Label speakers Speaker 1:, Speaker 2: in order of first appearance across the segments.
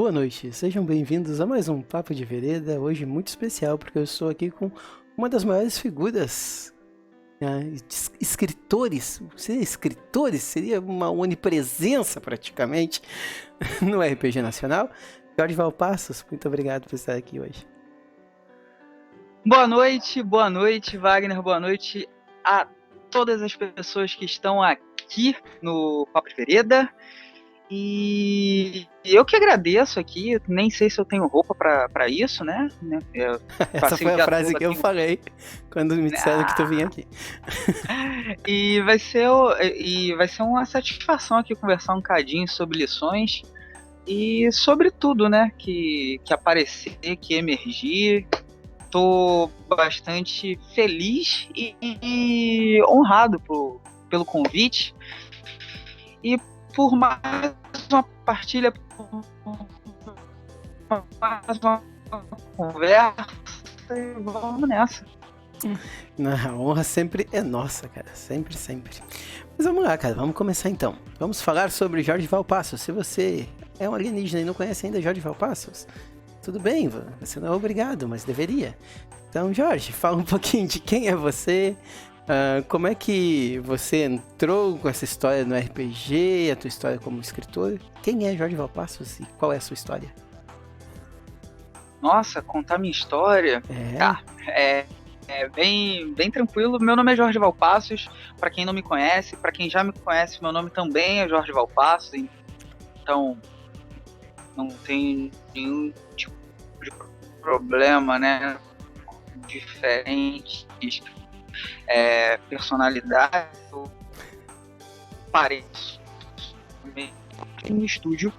Speaker 1: Boa noite, sejam bem-vindos a mais um Papo de Vereda, hoje muito especial porque eu estou aqui com uma das maiores figuras, escritores, seria uma onipresença praticamente no RPG Nacional. Jorge Valpassos, muito obrigado por estar aqui hoje.
Speaker 2: Boa noite, Wagner, boa noite a todas as pessoas que estão aqui no Papo de Vereda. E eu que agradeço aqui, nem sei se eu tenho roupa pra isso, né?
Speaker 1: Essa foi a frase que eu falei quando me disseram que tu vinha aqui.
Speaker 2: E vai ser uma satisfação aqui conversar um cadinho sobre lições e sobre tudo, né? Que aparecer, que emergir. Tô bastante feliz e honrado pelo convite e por mais uma partilha, mais uma conversa, e vamos nessa.
Speaker 1: A honra sempre é nossa, cara, sempre. Mas vamos lá, cara, vamos começar então. Vamos falar sobre Jorge Valpassos. Se você é um alienígena e não conhece ainda Jorge Valpassos, tudo bem, você não é obrigado, mas deveria. Então, Jorge, fala um pouquinho de quem é você, como é que você entrou com essa história no RPG, a tua história como escritor. Quem é Jorge Valpassos e qual é a sua história?
Speaker 2: Nossa, contar minha história? Tá, é bem tranquilo. Meu nome é Jorge Valpassos, para quem não me conhece. Para quem já me conhece, meu nome também é Jorge Valpassos. Então, não tem nenhum tipo de problema, né? Diferentes personalidades, pareço no estúdio.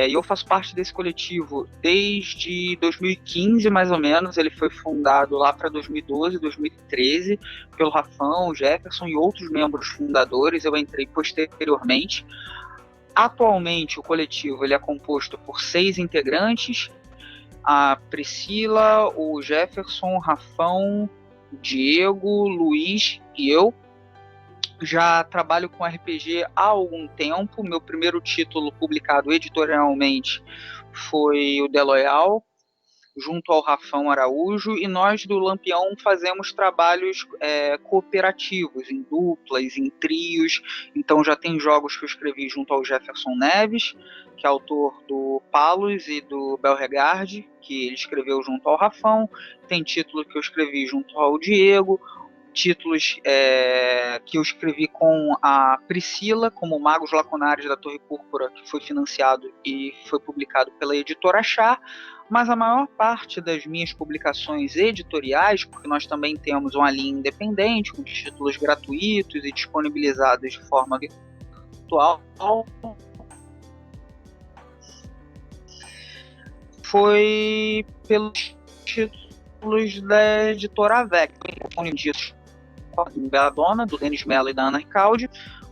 Speaker 2: Eu faço parte desse coletivo desde 2015, mais ou menos. Ele foi fundado lá para 2012, 2013, pelo Rafão, Jefferson e outros membros fundadores. Eu entrei posteriormente. Atualmente, o coletivo ele é composto por 6 integrantes: a Priscila, o Jefferson, o Rafão, o Diego, Luiz e eu. Já trabalho com RPG há algum tempo. Meu primeiro título publicado editorialmente foi o The Loyal, junto ao Rafão Araújo, e nós do Lampião fazemos trabalhos cooperativos, em duplas, em trios. Então já tem jogos que eu escrevi junto ao Jefferson Neves, que é autor do Palos e do Belregard, que ele escreveu junto ao Rafão. Tem título que eu escrevi junto ao Diego, títulos que eu escrevi com a Priscila, como Magos Lacunares da Torre Púrpura, que foi financiado e foi publicado pela editora Chá. Mas a maior parte das minhas publicações editoriais, porque nós também temos uma linha independente, com títulos gratuitos e disponibilizados de forma virtual, foi pelos títulos da editora AVEC, Belladonna, do Denis Mello e da Ana Ricaldi,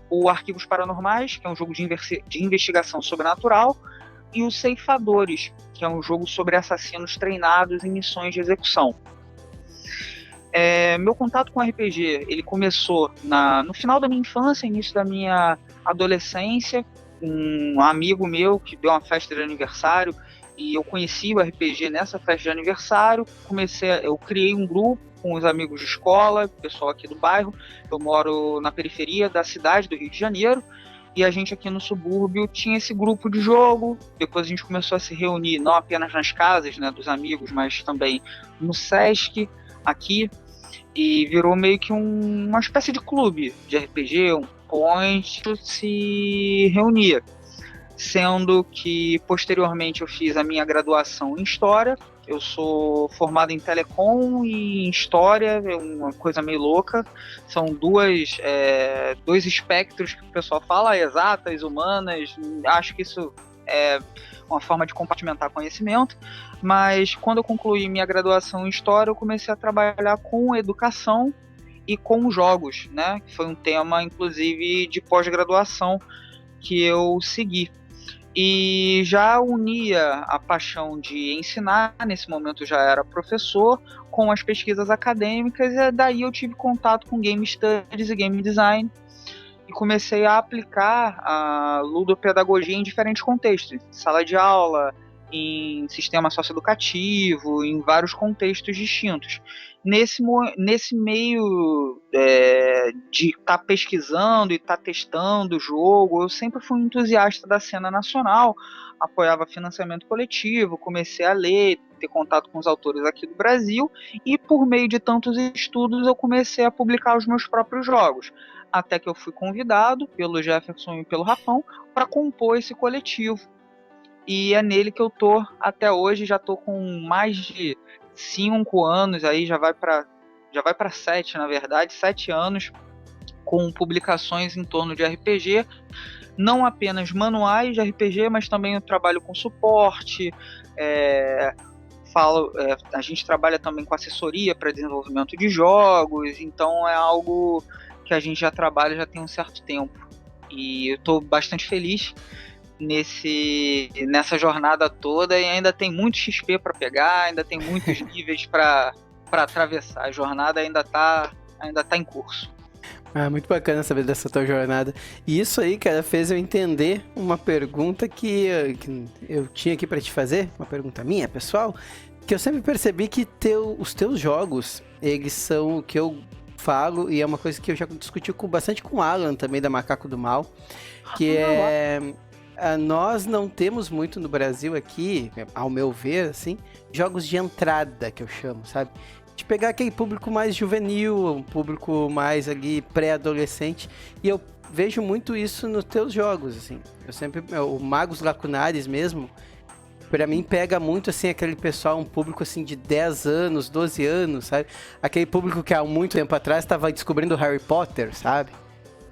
Speaker 2: o Arquivos Paranormais, que é um jogo de investigação sobrenatural, e o Ceifadores, que é um jogo sobre assassinos treinados em missões de execução. Meu contato com RPG ele começou no final da minha infância, início da minha adolescência. Um amigo meu que deu uma festa de aniversário e eu conheci o RPG nessa festa de aniversário. Eu criei um grupo com os amigos de escola, pessoal aqui do bairro. Eu moro na periferia da cidade do Rio de Janeiro, e a gente aqui no subúrbio tinha esse grupo de jogo. Depois a gente começou a se reunir não apenas nas casas, né, dos amigos, mas também no Sesc aqui, e virou meio que uma espécie de clube de RPG, onde se reunia. Sendo que posteriormente eu fiz a minha graduação em História. Eu sou formado em Telecom e em História, é uma coisa meio louca. São dois espectros que o pessoal fala, exatas, humanas. Acho que isso é uma forma de compartimentar conhecimento. Mas quando eu concluí minha graduação em História, eu comecei a trabalhar com educação e com jogos, né? Que foi um tema, inclusive, de pós-graduação que eu segui. E já unia a paixão de ensinar, nesse momento eu já era professor, com as pesquisas acadêmicas, e daí eu tive contato com Game Studies e Game Design, comecei a aplicar a ludopedagogia em diferentes contextos, em sala de aula, em sistema socioeducativo, em vários contextos distintos. Nesse meio de estar pesquisando e estar testando o jogo, eu sempre fui um entusiasta da cena nacional, apoiava financiamento coletivo, comecei a ler, ter contato com os autores aqui do Brasil, e por meio de tantos estudos eu comecei a publicar os meus próprios jogos, até que eu fui convidado pelo Jefferson e pelo Rafão para compor esse coletivo. E é nele que eu tô até hoje, já tô com mais de 5 anos, aí já vai para 7, na verdade, 7 anos, com publicações em torno de RPG, não apenas manuais de RPG, mas também eu trabalho com suporte, a gente trabalha também com assessoria para desenvolvimento de jogos, então é algo que a gente já trabalha já tem um certo tempo. E eu estou bastante feliz nessa jornada toda, e ainda tem muito XP para pegar, ainda tem muitos níveis para atravessar. A jornada ainda tá em curso.
Speaker 1: Muito bacana saber dessa tua jornada. E isso aí, cara, fez eu entender uma pergunta que eu tinha aqui pra te fazer, uma pergunta minha, pessoal, que eu sempre percebi que os teus jogos, eles são o que eu falo, e é uma coisa que eu já discuti bastante com o Alan também, da Macaco do Mal, que nós não temos muito no Brasil aqui, ao meu ver, assim, jogos de entrada, que eu chamo, sabe? De pegar aquele público mais juvenil, um público mais ali pré-adolescente, e eu vejo muito isso nos teus jogos, assim. O Magos Lacunares mesmo, pra mim pega muito, assim, aquele pessoal, um público, assim, de 10 anos, 12 anos, sabe? Aquele público que há muito tempo atrás estava descobrindo Harry Potter, sabe?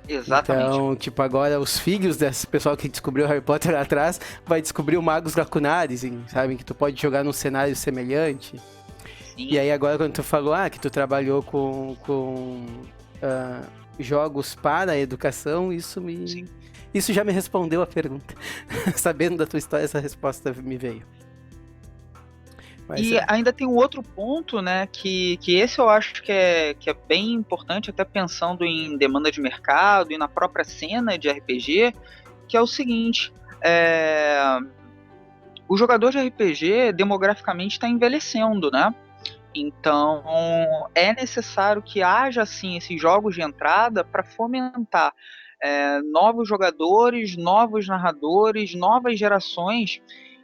Speaker 2: Exatamente.
Speaker 1: Então, tipo, agora os filhos desse pessoal que descobriu Harry Potter lá atrás vai descobrir o Magos Lacunares, sabe? Que tu pode jogar num cenário semelhante. Sim. E aí agora quando tu falou que tu trabalhou com jogos para a educação, isso já me respondeu a pergunta. Sabendo da tua história, essa resposta me veio.
Speaker 2: E ainda tem um outro ponto, né, que esse eu acho que é bem importante, até pensando em demanda de mercado e na própria cena de RPG, que é o seguinte, o jogador de RPG demograficamente está envelhecendo, né? Então é necessário que haja assim, esses jogos de entrada para fomentar novos jogadores, novos narradores, novas gerações.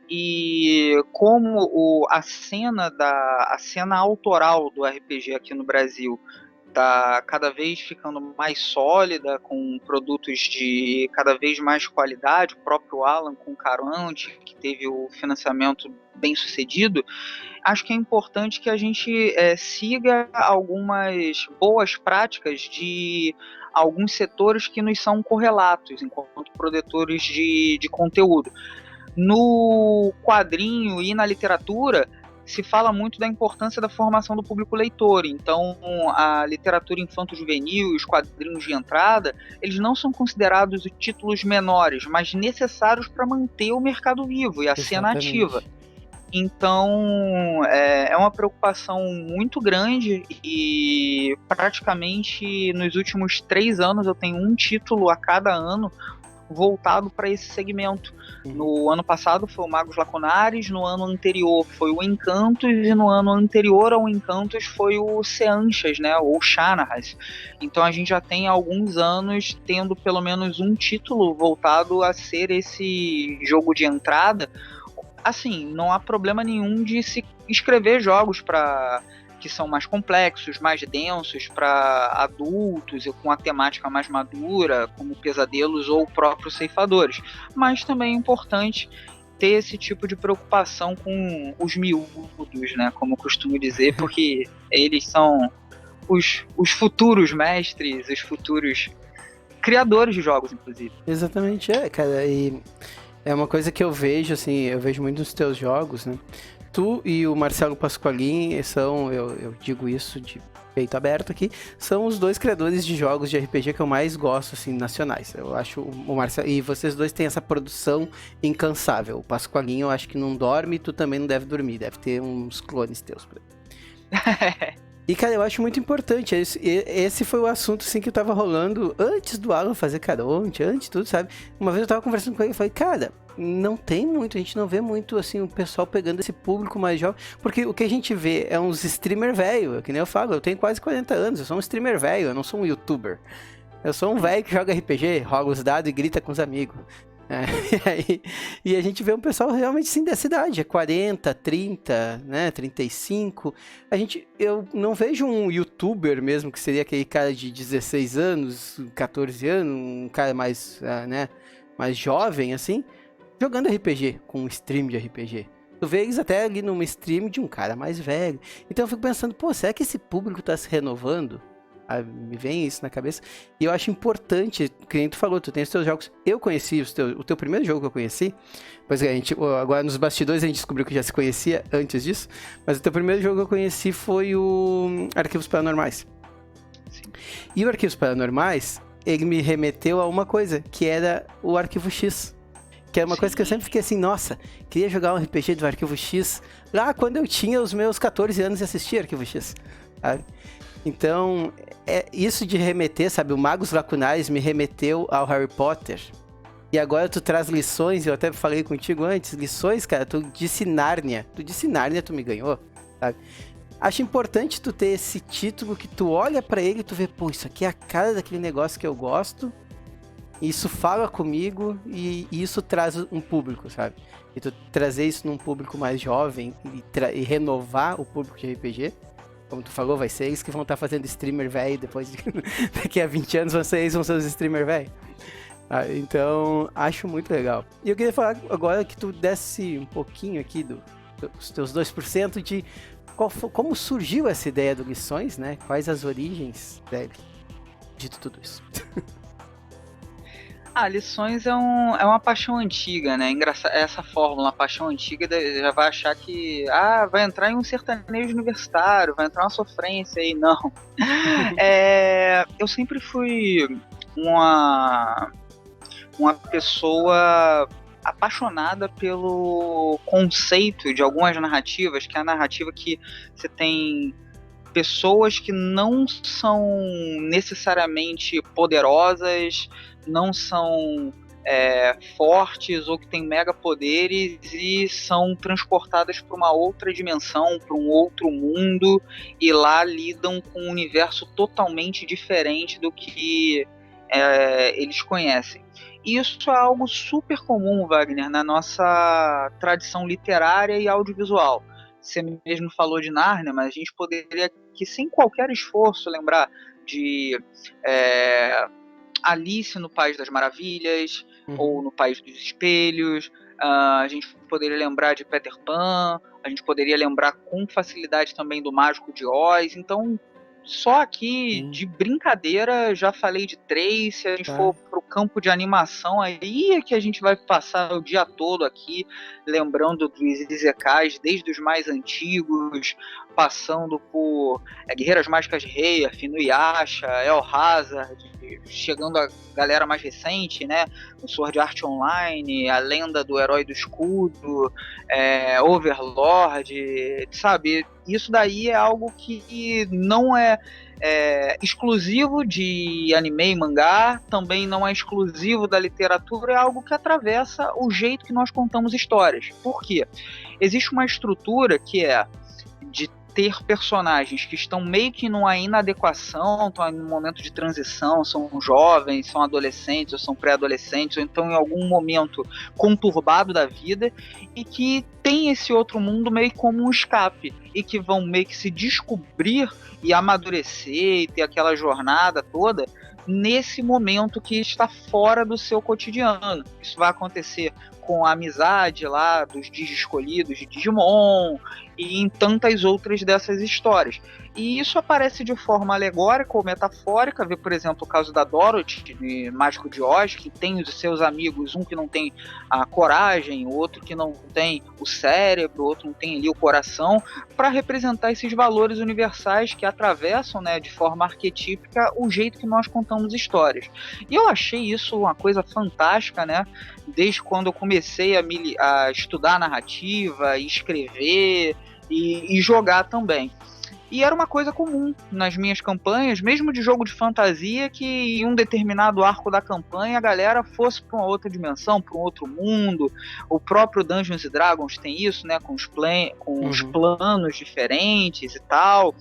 Speaker 2: E como a cena autoral do RPG aqui no Brasil está cada vez ficando mais sólida, com produtos de cada vez mais qualidade, o próprio Alan com o Caronte, que teve o financiamento bem sucedido, acho que é importante que a gente siga algumas boas práticas de alguns setores que nos são correlatos enquanto produtores de conteúdo. No quadrinho e na literatura se fala muito da importância da formação do público leitor, então a literatura infanto-juvenil e os quadrinhos de entrada, eles não são considerados títulos menores, mas necessários para manter o mercado vivo e a cena ativa. Então é uma preocupação muito grande, e praticamente nos últimos 3 anos eu tenho um título a cada ano voltado para esse segmento. No ano passado foi o Magos Lacunares, no ano anterior foi o Encantos, e no ano anterior ao Encantos foi o Seanchas, né, ou Shannahas. Então a gente já tem alguns anos tendo pelo menos um título voltado a ser esse jogo de entrada. Assim, não há problema nenhum de se escrever jogos que são mais complexos, mais densos, para adultos e com a temática mais madura, como Pesadelos ou próprios Ceifadores. Mas também é importante ter esse tipo de preocupação com os miúdos, né, como eu costumo dizer, porque eles são os futuros mestres, os futuros criadores de jogos, inclusive.
Speaker 1: Exatamente, cara, e é uma coisa que eu vejo, assim, eu vejo muito nos teus jogos, né? Tu e o Marcelo Pasqualin são, eu digo isso de peito aberto aqui, são os dois criadores de jogos de RPG que eu mais gosto, assim, nacionais. Eu acho o Marcelo, e vocês dois têm essa produção incansável. O Pasqualin eu acho que não dorme, tu também não deve dormir, deve ter uns clones teus por aí. E, cara, eu acho muito importante. Esse foi o assunto, assim, que eu tava rolando antes do Alan fazer Caronte, antes de tudo, sabe? Uma vez eu tava conversando com ele e falei, cara, não tem muito, a gente não vê muito, assim, o pessoal pegando esse público mais jovem. Porque o que a gente vê é uns streamer velho, que nem eu falo, eu tenho quase 40 anos, eu sou um streamer velho, eu não sou um youtuber. Eu sou um velho que joga RPG, roga os dados e grita com os amigos. E a gente vê um pessoal realmente sim dessa idade, 40, 30, né, 35. Eu não vejo um youtuber mesmo, que seria aquele cara de 16 anos, 14 anos, um cara mais, né, mais jovem, assim, jogando RPG, com um stream de RPG. Tu vê eles até ali numa stream de um cara mais velho. Então eu fico pensando, pô, será que esse público tá se renovando? Me vem isso na cabeça. E eu acho importante, que nem tu falou, tu tem os teus jogos. Eu conheci o teu primeiro jogo que eu conheci. Pois é, agora nos bastidores a gente descobriu que já se conhecia antes disso. Mas o teu primeiro jogo que eu conheci foi o Arquivos Paranormais. Sim. E o Arquivos Paranormais, ele me remeteu a uma coisa, que era o Arquivo X. Que é uma coisa que eu sempre fiquei assim, nossa, queria jogar um RPG do Arquivo X lá quando eu tinha os meus 14 anos e assistia Arquivo X, sabe? Então, isso de remeter, sabe? O Magos Lacunares me remeteu ao Harry Potter. E agora tu traz lições, eu até falei contigo antes, lições, cara, tu disse Nárnia. Tu disse Nárnia, tu me ganhou, sabe? Acho importante tu ter esse título que tu olha pra ele e tu vê, pô, isso aqui é a cara daquele negócio que eu gosto. Isso fala comigo e isso traz um público, sabe? E tu trazer isso num público mais jovem e renovar o público de RPG. Como tu falou, vai ser eles que vão estar fazendo streamer velho depois daqui a 20 anos vão ser os streamer velho. Então, acho muito legal. E eu queria falar agora que tu desse um pouquinho aqui dos teus 2% de como surgiu essa ideia do Lições, né? Quais as origens dele, dito tudo isso.
Speaker 2: Lições é uma paixão antiga, né? Essa fórmula, uma paixão antiga, já vai achar que vai entrar em um sertanejo universitário, vai entrar uma sofrência aí. Não. Eu sempre fui uma pessoa apaixonada pelo conceito de algumas narrativas, que é a narrativa que você tem pessoas que não são necessariamente poderosas, não são fortes ou que têm mega poderes e são transportadas para uma outra dimensão, para um outro mundo, e lá lidam com um universo totalmente diferente do que eles conhecem. E isso é algo super comum, Wagner, na nossa tradição literária e audiovisual. Você mesmo falou de Nárnia, mas a gente poderia aqui, sem qualquer esforço, lembrar de Alice no País das Maravilhas, ou no País dos Espelhos. A gente poderia lembrar de Peter Pan, a gente poderia lembrar com facilidade também do Mágico de Oz. Então, só aqui de brincadeira já falei de 3. Se a gente for pro campo de animação, aí é que a gente vai passar o dia todo aqui lembrando dos Izekais, desde os mais antigos, passando por Guerreiras Mágicas de Rei, Inuyasha, El Hazard, chegando a galera mais recente, né? O Sword Art Online, a Lenda do Herói do Escudo, Overlord, sabe? Isso daí é algo que não é exclusivo de anime e mangá, também não é exclusivo da literatura, é algo que atravessa o jeito que nós contamos histórias. Por quê? Existe uma estrutura que é de ter personagens que estão meio que numa inadequação, estão em um momento de transição, são jovens, são adolescentes, ou são pré-adolescentes, ou então em algum momento conturbado da vida, e que tem esse outro mundo meio como um escape, e que vão meio que se descobrir e amadurecer, e ter aquela jornada toda, nesse momento que está fora do seu cotidiano. Isso vai acontecer com a amizade lá dos Digi-escolhidos de Digimon e em tantas outras dessas histórias. E isso aparece de forma alegórica ou metafórica. Vê, por exemplo, o caso da Dorothy, de Mágico de Oz, que tem os seus amigos, um que não tem a coragem, o outro que não tem o cérebro, o outro não tem ali o coração, para representar esses valores universais que atravessam, né, de forma arquetípica o jeito que nós contamos histórias. E eu achei isso uma coisa fantástica, né? Desde quando eu comecei a estudar narrativa, escrever e jogar também. E era uma coisa comum nas minhas campanhas, mesmo de jogo de fantasia, que em um determinado arco da campanha a galera fosse para uma outra dimensão, para um outro mundo. O próprio Dungeons & Dragons tem isso, né, com os planos diferentes e tal.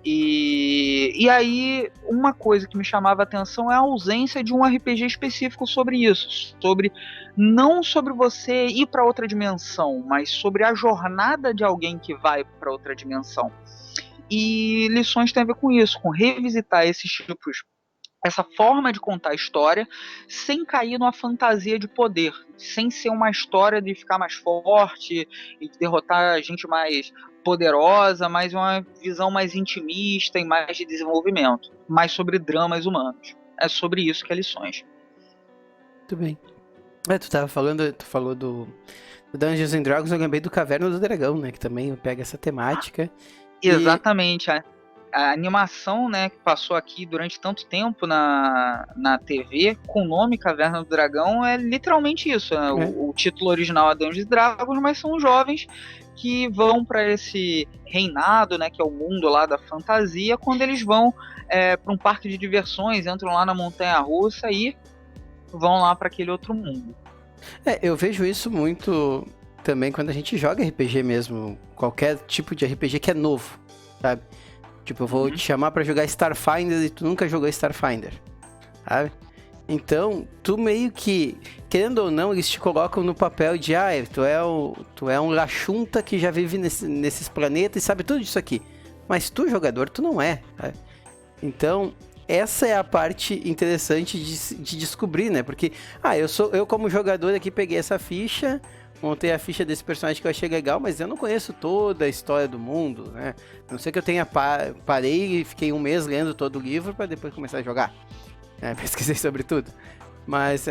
Speaker 2: E aí, uma coisa que me chamava a atenção é a ausência de um RPG específico sobre isso, não sobre você ir para outra dimensão, mas sobre a jornada de alguém que vai para outra dimensão. E Lições tem a ver com isso, com revisitar esses tipos, essa forma de contar a história sem cair numa fantasia de poder, sem ser uma história de ficar mais forte e derrotar gente mais poderosa, mas uma visão mais intimista e mais de desenvolvimento, mais sobre dramas humanos. É sobre isso que é Lições.
Speaker 1: Muito bem. Tu falou do Dungeons & Dragons, eu lembrei do Caverna do Dragão, né, que também pega essa temática.
Speaker 2: Exatamente, a animação, né, que passou aqui durante tanto tempo na TV, com o nome Caverna do Dragão, é literalmente isso, né? O título original é Dungeons & Dragons, mas são jovens que vão para esse reinado, né, que é o mundo lá da fantasia, quando eles vão para um parque de diversões, entram lá na montanha-russa e vão lá para aquele outro mundo.
Speaker 1: Eu vejo isso muito também quando a gente joga RPG mesmo, qualquer tipo de RPG que é novo, sabe? Tipo, eu vou te chamar pra jogar Starfinder e tu nunca jogou Starfinder, sabe? Então, tu meio que, querendo ou não, eles te colocam no papel de, tu é um Lachunta que já vive nesses planetas e sabe tudo disso aqui. Mas tu, jogador, tu não é, sabe? Então, essa é a parte interessante de descobrir, né? Porque, eu como jogador aqui peguei essa ficha, montei a ficha desse personagem que eu achei legal, mas eu não conheço toda a história do mundo, né? A não sei que eu tenha parei e fiquei um mês lendo todo o livro para depois começar a jogar. Pesquisei sobre tudo. Mas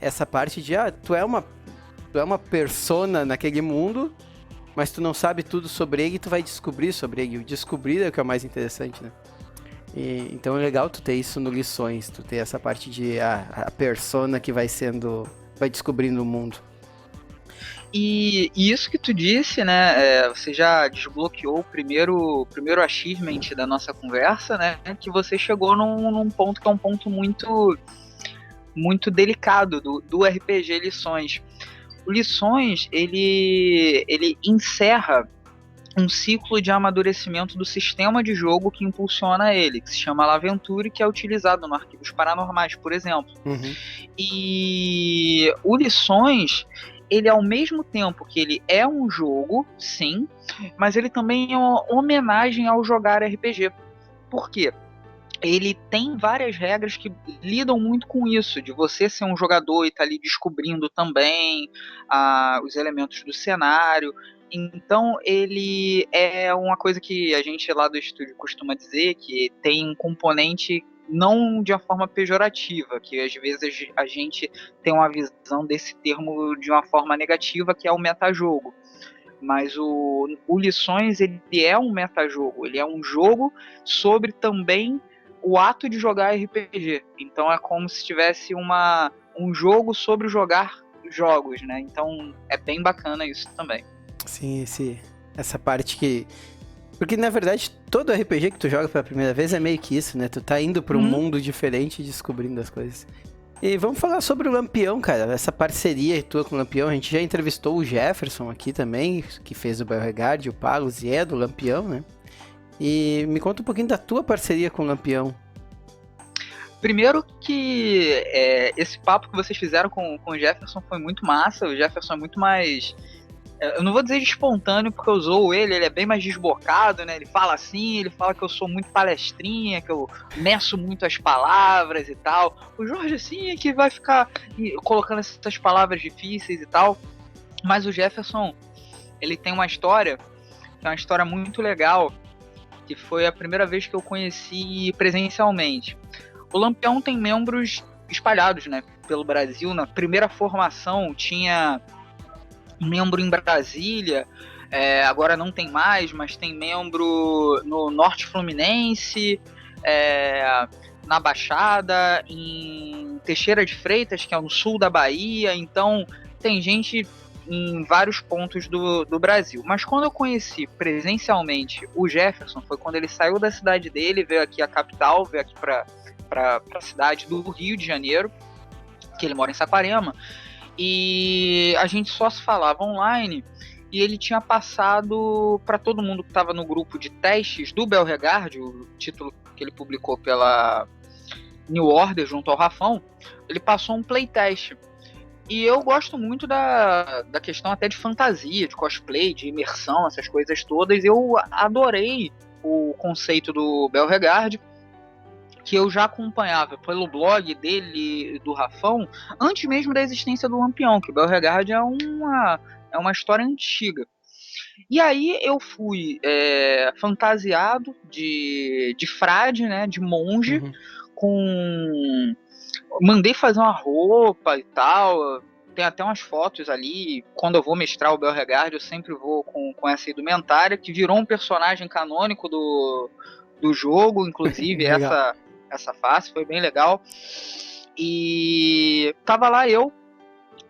Speaker 1: essa parte de, tu é uma persona naquele mundo, mas tu não sabe tudo sobre ele e tu vai descobrir sobre ele. O descobrir é o que é o mais interessante, né? Então é legal tu ter isso no Lições, tu ter essa parte de a persona que vai descobrindo o mundo.
Speaker 2: E isso que tu disse, né, você já desbloqueou o primeiro achievement da nossa conversa, né, que você chegou num ponto que é um ponto muito, muito delicado do RPG Lições. O Lições, ele encerra um ciclo de amadurecimento do sistema de jogo que impulsiona ele, que se chama Laventure, que é utilizado no Arquivos Paranormais, por exemplo. E o Lições, ele ao mesmo tempo que ele é um jogo, sim, mas ele também é uma homenagem ao jogar RPG. Por quê? Ele tem várias regras que lidam muito com isso, de você ser um jogador e estar ali descobrindo também os elementos do cenário. Então ele é uma coisa que a gente lá do estúdio costuma dizer, que tem um componente não de uma forma pejorativa, que às vezes a gente tem uma visão desse termo de uma forma negativa, que é o metajogo. Mas o Lições, ele é um metajogo, ele é um jogo sobre também o ato de jogar RPG. Então é como se tivesse um jogo sobre jogar jogos, né? Então é bem bacana isso também.
Speaker 1: Sim, essa parte que... Porque, na verdade, todo RPG que tu joga pela primeira vez é meio que isso, né? Tu tá indo pra um mundo diferente e descobrindo as coisas. E vamos falar sobre o Lampião, cara. Essa parceria tua com o Lampião. A gente já entrevistou o Jefferson aqui também, que fez o Beauregard, o Palos, e é do Lampião, né? E me conta um pouquinho da tua parceria com o Lampião.
Speaker 2: Primeiro que esse papo que vocês fizeram com o Jefferson foi muito massa. O Jefferson é muito mais... Eu não vou dizer de espontâneo, porque eu zoo ele é bem mais desbocado, né? Ele fala assim, ele fala que eu sou muito palestrinha, que eu meço muito as palavras e tal. O Jorge, sim, é que vai ficar colocando essas palavras difíceis e tal. Mas o Jefferson, ele tem uma história, que é uma história muito legal, que foi a primeira vez que eu conheci presencialmente. O Lampião tem membros espalhados, né, pelo Brasil. Na primeira formação tinha membro em Brasília, agora não tem mais, mas tem membro no Norte Fluminense, na Baixada, em Teixeira de Freitas, que é no sul da Bahia. Então tem gente em vários pontos do Brasil. Mas quando eu conheci presencialmente o Jefferson, foi quando ele saiu da cidade dele, veio aqui à capital, veio aqui para a cidade do Rio de Janeiro, que ele mora em Saquarema, e a gente só se falava online, e ele tinha passado para todo mundo que estava no grupo de testes do Belregard, o título que ele publicou pela New Order junto ao Rafão, ele passou um playtest. E eu gosto muito da questão até de fantasia, de cosplay, de imersão, essas coisas todas. Eu adorei o conceito do Belregard, que eu já acompanhava pelo blog dele, do Rafão, antes mesmo da existência do Lampião, que o Belregard é uma história antiga. E aí eu fui fantasiado de frade, né, de monge, mandei fazer uma roupa e tal, tem até umas fotos ali. Quando eu vou mestrar o Belregard, eu sempre vou com essa indumentária, que virou um personagem canônico do jogo, inclusive essa face, foi bem legal. E tava lá eu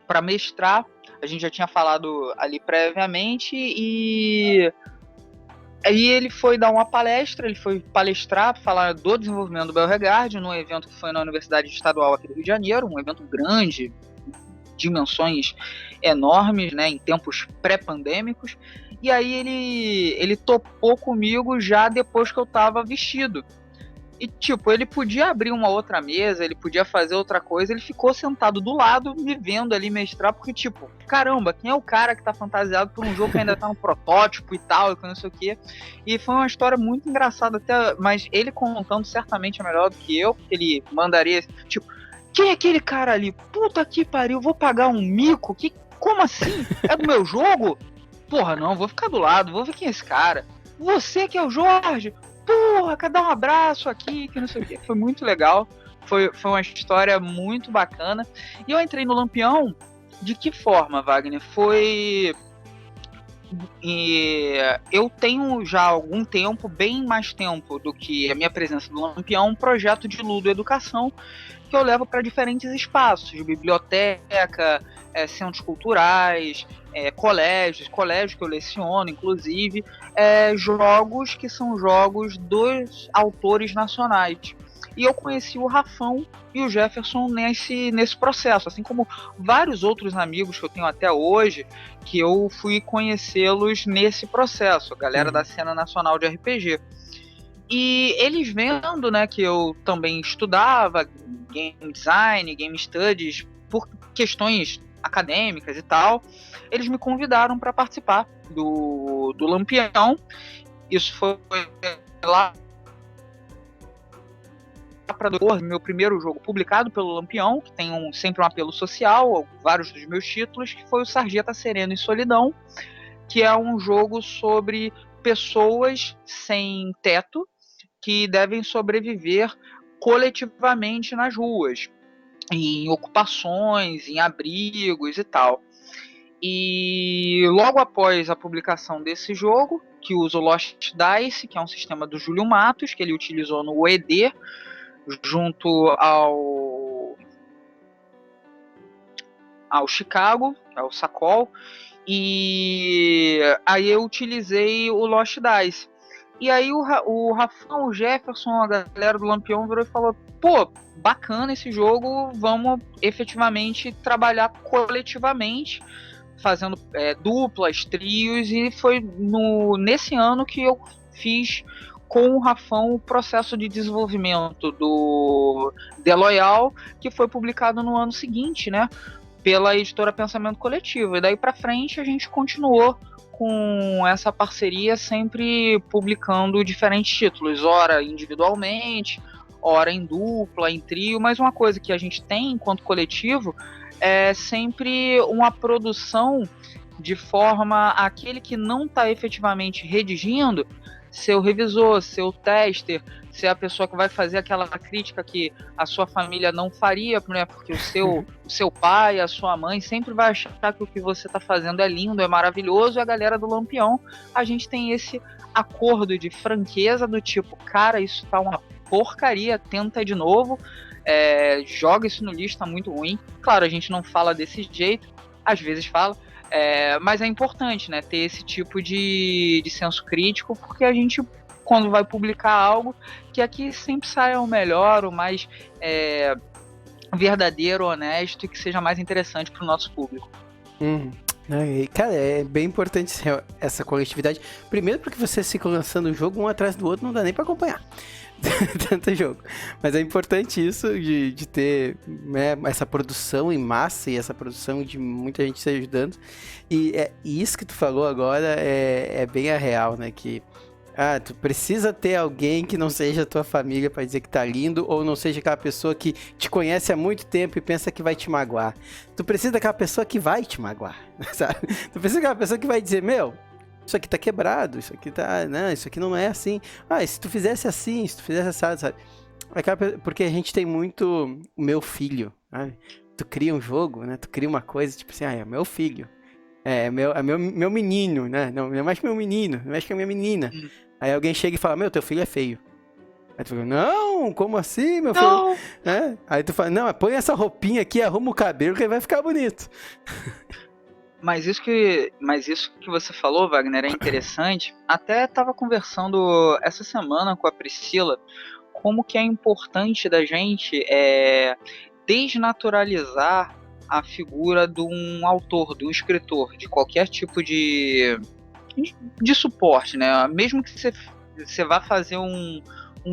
Speaker 2: para mestrar, a gente já tinha falado ali previamente, e aí ele foi dar uma palestra, ele foi palestrar, falar do desenvolvimento do Belregard, num evento que foi na Universidade Estadual aqui do Rio de Janeiro, um evento grande, dimensões enormes, né, em tempos pré-pandêmicos, e aí ele topou comigo já depois que eu estava vestido. E, tipo, ele podia abrir uma outra mesa, ele podia fazer outra coisa, ele ficou sentado do lado, me vendo ali mestrar, porque, tipo, caramba, quem é o cara que tá fantasiado por um jogo que ainda tá no protótipo e tal, e não sei o quê. E foi uma história muito engraçada até, mas ele contando certamente é melhor do que eu, porque ele mandaria, tipo, quem é aquele cara ali? Puta que pariu, vou pagar um mico? Como assim? É do meu jogo? Porra, não, vou ficar do lado, vou ver quem é esse cara. Você que é o Jorge? Porra, quer dar um abraço aqui, que não sei o que. Foi muito legal, foi uma história muito bacana. E eu entrei no Lampião, de que forma, Wagner? Eu tenho já há algum tempo, bem mais tempo do que a minha presença no Lampião, um projeto de ludo-educação que eu levo para diferentes espaços, biblioteca, centros culturais, colégios que eu leciono, inclusive, jogos que são jogos dos autores nacionais. E eu conheci o Rafão e o Jefferson nesse processo, assim como vários outros amigos que eu tenho até hoje, que eu fui conhecê-los nesse processo, a galera da cena nacional de RPG. E eles vendo, né, que eu também estudava game design, game studies, por questões acadêmicas e tal, eles me convidaram para participar do Lampião. Isso foi lá para meu primeiro jogo publicado pelo Lampião, que tem sempre um apelo social, vários dos meus títulos, que foi o Sarjeta Sereno e Solidão, que é um jogo sobre pessoas sem teto que devem sobreviver coletivamente nas ruas, em ocupações, em abrigos e tal. E logo após a publicação desse jogo, que usa o Lost Dice, que é um sistema do Júlio Matos, que ele utilizou no ED, junto ao Chicago, ao Sacol, e aí eu utilizei o Lost Dice. E aí o Rafão, o Jefferson, a galera do Lampião virou e falou: pô, bacana esse jogo, vamos efetivamente trabalhar coletivamente, fazendo duplas, trios, e foi nesse ano que eu fiz com o Rafão o processo de desenvolvimento do The Loyal, que foi publicado no ano seguinte, né, pela editora Pensamento Coletivo. E daí pra frente a gente continuou com essa parceria, sempre publicando diferentes títulos, ora individualmente, ora em dupla, em trio. Mas uma coisa que a gente tem enquanto coletivo é sempre uma produção de forma aquele que não está efetivamente redigindo ser o revisor, ser o tester, ser a pessoa que vai fazer aquela crítica que a sua família não faria, né? Porque o seu pai, a sua mãe sempre vai achar que o que você está fazendo é lindo, é maravilhoso. E a galera do Lampião, a gente tem esse acordo de franqueza do tipo, cara, isso tá uma porcaria, tenta de novo, joga isso no lixo, tá muito ruim. Claro, a gente não fala desse jeito, às vezes fala, Mas é importante, né, ter esse tipo de senso crítico, porque a gente, quando vai publicar algo, que aqui sempre saia o melhor, o mais verdadeiro, honesto e que seja mais interessante para o nosso público.
Speaker 1: Cara, é bem importante essa coletividade. Primeiro porque vocês ficam lançando o jogo um atrás do outro, não dá nem pra acompanhar tanto jogo. Mas é importante isso de ter, né, essa produção em massa e essa produção de muita gente se ajudando. E isso que tu falou agora é bem a real, né? Que tu precisa ter alguém que não seja a tua família pra dizer que tá lindo, ou não seja aquela pessoa que te conhece há muito tempo e pensa que vai te magoar. Tu precisa daquela pessoa que vai te magoar, sabe? Tu precisa daquela pessoa que vai dizer, meu, isso aqui tá quebrado, isso aqui tá... Não, isso aqui não é assim. Se tu fizesse assim, se tu fizesse assado, sabe? Porque a gente tem muito o meu filho, sabe? Tu cria um jogo, né? Tu cria uma coisa, tipo assim, é meu filho. É meu menino, né? Não é mais que meu menino, não é mais que a minha menina. Aí alguém chega e fala, meu, teu filho é feio. Aí tu fala, não, como assim, meu filho? Aí tu fala, não, põe essa roupinha aqui, arruma o cabelo que vai ficar bonito.
Speaker 2: Mas isso que você falou, Wagner, é interessante. Até estava conversando essa semana com a Priscila, como que é importante da gente desnaturalizar a figura de um autor, de um escritor, de qualquer tipo de suporte, né? Mesmo que você vá fazer um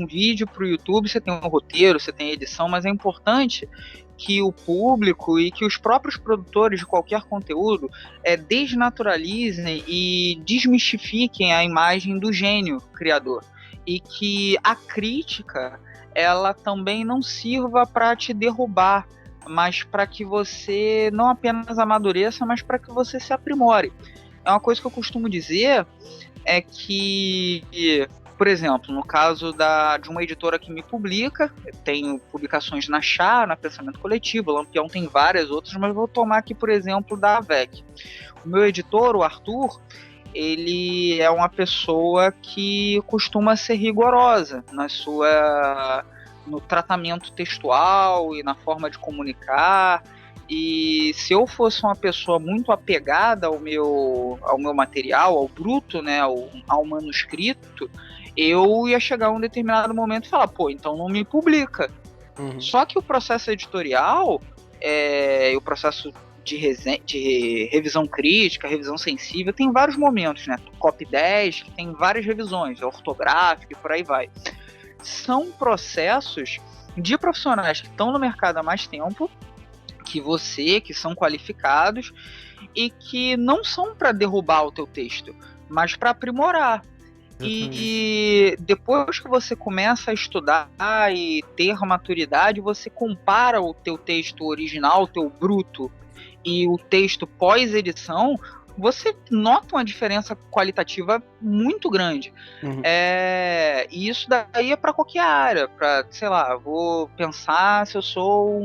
Speaker 2: vídeo para o YouTube, você tem um roteiro, você tem edição, mas é importante que o público e que os próprios produtores de qualquer conteúdo desnaturalizem e desmistifiquem a imagem do gênio criador. E que a crítica, ela também não sirva para te derrubar, mas para que você não apenas amadureça, mas para que você se aprimore. É uma coisa que eu costumo dizer, é que, por exemplo, no caso de uma editora que me publica, eu tenho publicações na Chá, na Pensamento Coletivo, o Lampião tem várias outras, mas vou tomar aqui, por exemplo, da AVEC. O meu editor, o Arthur, ele é uma pessoa que costuma ser rigorosa no tratamento textual e na forma de comunicar. E se eu fosse uma pessoa muito apegada ao meu material, ao bruto, né, ao manuscrito, eu ia chegar a um determinado momento e falar, então não me publica. Só que o processo editorial, o processo de revisão crítica, revisão sensível, tem vários momentos, né? Copy 10, que tem várias revisões, ortográfica e por aí vai. São processos de profissionais que estão no mercado há mais tempo, que são qualificados e que não são para derrubar o teu texto, mas para aprimorar. E depois que você começa a estudar e ter maturidade, você compara o teu texto original, o teu bruto, e o texto pós-edição, você nota uma diferença qualitativa muito grande. E isso daí é para qualquer área. Para, sei lá, vou pensar se eu sou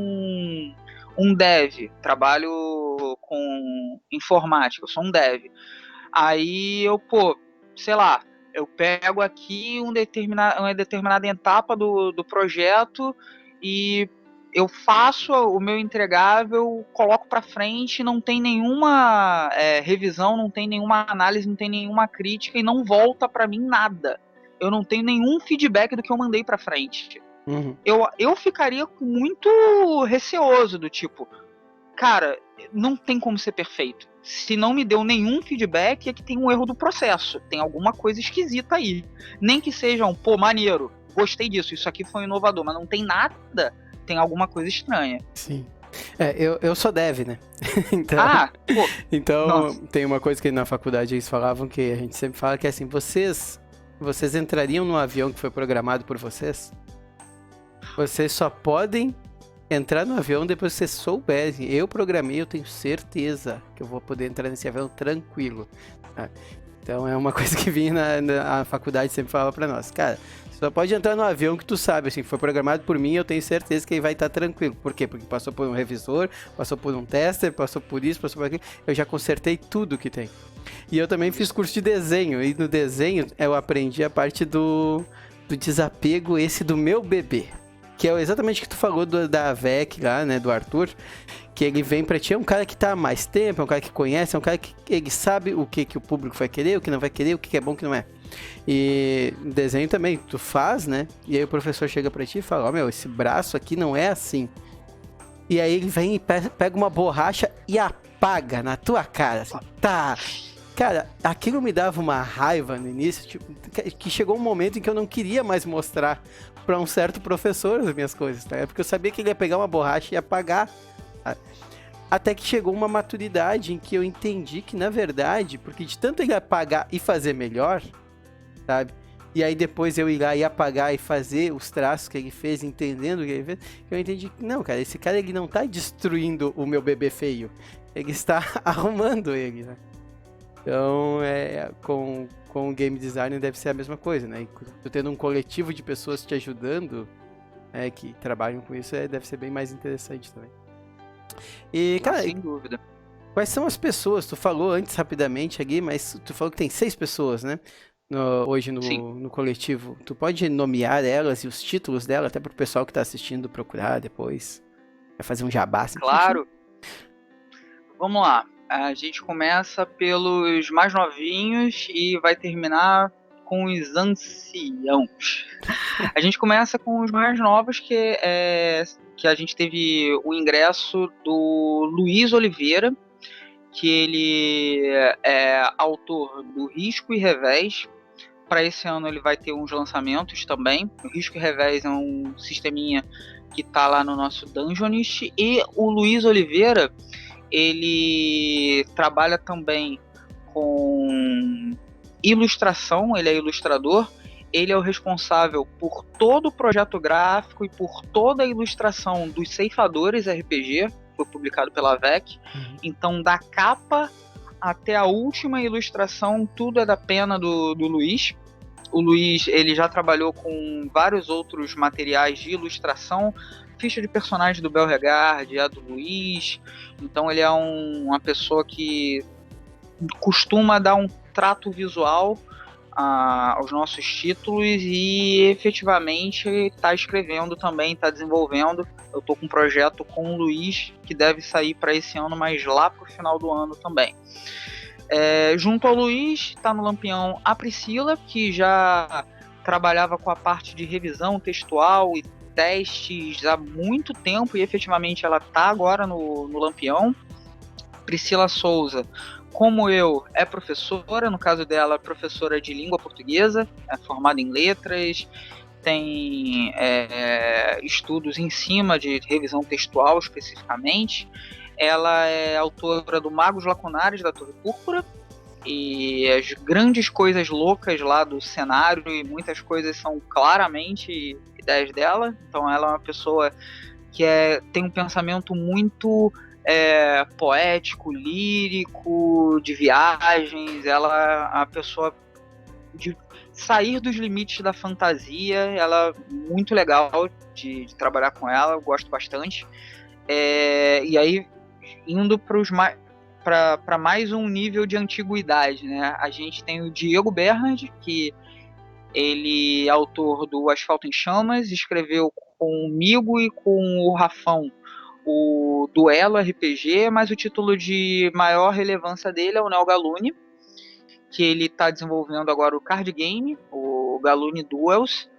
Speaker 2: um dev, trabalho com informática, eu sou um dev. Aí eu, sei lá, eu pego aqui uma determinada etapa do projeto e eu faço o meu entregável, coloco para frente, não tem nenhuma revisão, não tem nenhuma análise, não tem nenhuma crítica e não volta para mim nada. Eu não tenho nenhum feedback do que eu mandei para frente. Eu ficaria muito receoso do tipo, cara, não tem como ser perfeito. Se não me deu nenhum feedback, é que tem um erro do processo. Tem alguma coisa esquisita aí. Nem que seja maneiro, gostei disso, isso aqui foi inovador, mas não tem nada, tem alguma coisa estranha.
Speaker 1: Sim. Eu sou dev, né? Então
Speaker 2: Nossa.
Speaker 1: Tem uma coisa que na faculdade eles falavam, que a gente sempre fala, que é assim, vocês entrariam num avião que foi programado por vocês? Vocês só podem entrar no avião depois que vocês souberem. Eu programei, eu tenho certeza que eu vou poder entrar nesse avião tranquilo. Então é uma coisa que vinha na faculdade sempre falava pra nós. Cara, você só pode entrar no avião que tu sabe, assim, foi programado por mim, eu tenho certeza que ele vai estar tranquilo. Por quê? Porque passou por um revisor, passou por um tester, passou por isso, passou por aquilo. Eu já consertei tudo que tem. E eu também fiz curso de desenho, e no desenho eu aprendi a parte do desapego, esse do meu bebê. que é exatamente o que tu falou da VEC lá, né, do Arthur, que ele vem pra ti, é um cara que tá há mais tempo, é um cara que conhece, é um cara que ele sabe o que o público vai querer, o que não vai querer, o que é bom, o que não é. E desenho também, tu faz, né, e aí o professor chega pra ti e fala, meu, esse braço aqui não é assim. E aí ele vem e pega uma borracha e apaga na tua cara, assim, tá... Cara, aquilo me dava uma raiva no início, tipo, que chegou um momento em que eu não queria mais mostrar pra um certo professor as minhas coisas, tá? Porque eu sabia que ele ia pegar uma borracha e apagar. Tá? Até que chegou uma maturidade em que eu entendi que, na verdade, porque de tanto ele apagar e fazer melhor, sabe? E aí depois eu ir lá e apagar e fazer os traços que ele fez, entendendo o que ele fez, eu entendi que, não, cara, esse cara ele não tá destruindo o meu bebê feio, ele está arrumando ele, né? Então, com o game design deve ser a mesma coisa, né? E tu tendo um coletivo de pessoas te ajudando, que trabalham com isso, deve ser bem mais interessante também. E, cara,
Speaker 2: sem dúvida.
Speaker 1: Quais são as pessoas? Tu falou antes rapidamente aqui, mas tu falou que tem 6 pessoas, né? Hoje no coletivo. Tu pode nomear elas e os títulos dela, até para o pessoal que tá assistindo procurar depois. Vai fazer um jabá. Assim,
Speaker 2: claro. Vamos lá. A gente começa pelos mais novinhos e vai terminar com os anciãos. A gente começa com os mais novos, que a gente teve o ingresso do Luiz Oliveira, que ele é autor do Risco e Revés. Para esse ano ele vai ter uns lançamentos também. O Risco e Revés é um sisteminha que está lá no nosso Dungeonist. E o Luiz Oliveira, ele trabalha também com ilustração, ele é ilustrador, ele é o responsável por todo o projeto gráfico e por toda a ilustração dos Ceifadores RPG, foi publicado pela VEC, então da capa até a última ilustração, tudo é da pena do Luiz. O Luiz, ele já trabalhou com vários outros materiais de ilustração, ficha de personagem do Belregard, a do Luiz. Então ele é uma pessoa que costuma dar um trato visual aos nossos títulos e efetivamente está escrevendo também, está desenvolvendo. Eu estou com um projeto com o Luiz que deve sair para esse ano, mas lá para o final do ano também. Junto ao Luiz está no Lampião a Priscila, que já trabalhava com a parte de revisão textual e testes há muito tempo e efetivamente ela está agora no Lampião. Priscila Souza, como eu, é professora, no caso dela, professora de língua portuguesa, é formada em letras, tem estudos em cima de revisão textual especificamente. Ela é autora do Magos Lacunares da Torre Púrpura, e as grandes coisas loucas lá do cenário e muitas coisas são claramente ideias dela. Então ela é uma pessoa que tem um pensamento muito poético, lírico, de viagens. Ela é uma pessoa de sair dos limites da fantasia. Ela é muito legal de trabalhar com ela, eu gosto bastante. E aí, indo para mais um nível de antiguidade, né? A gente tem o Diego Bernard, que ele é autor do Asfalto em Chamas, escreveu comigo e com o Rafão o Duelo RPG, mas o título de maior relevância dele é o Neo Galune, que ele está desenvolvendo agora o card game, o Galune Duels,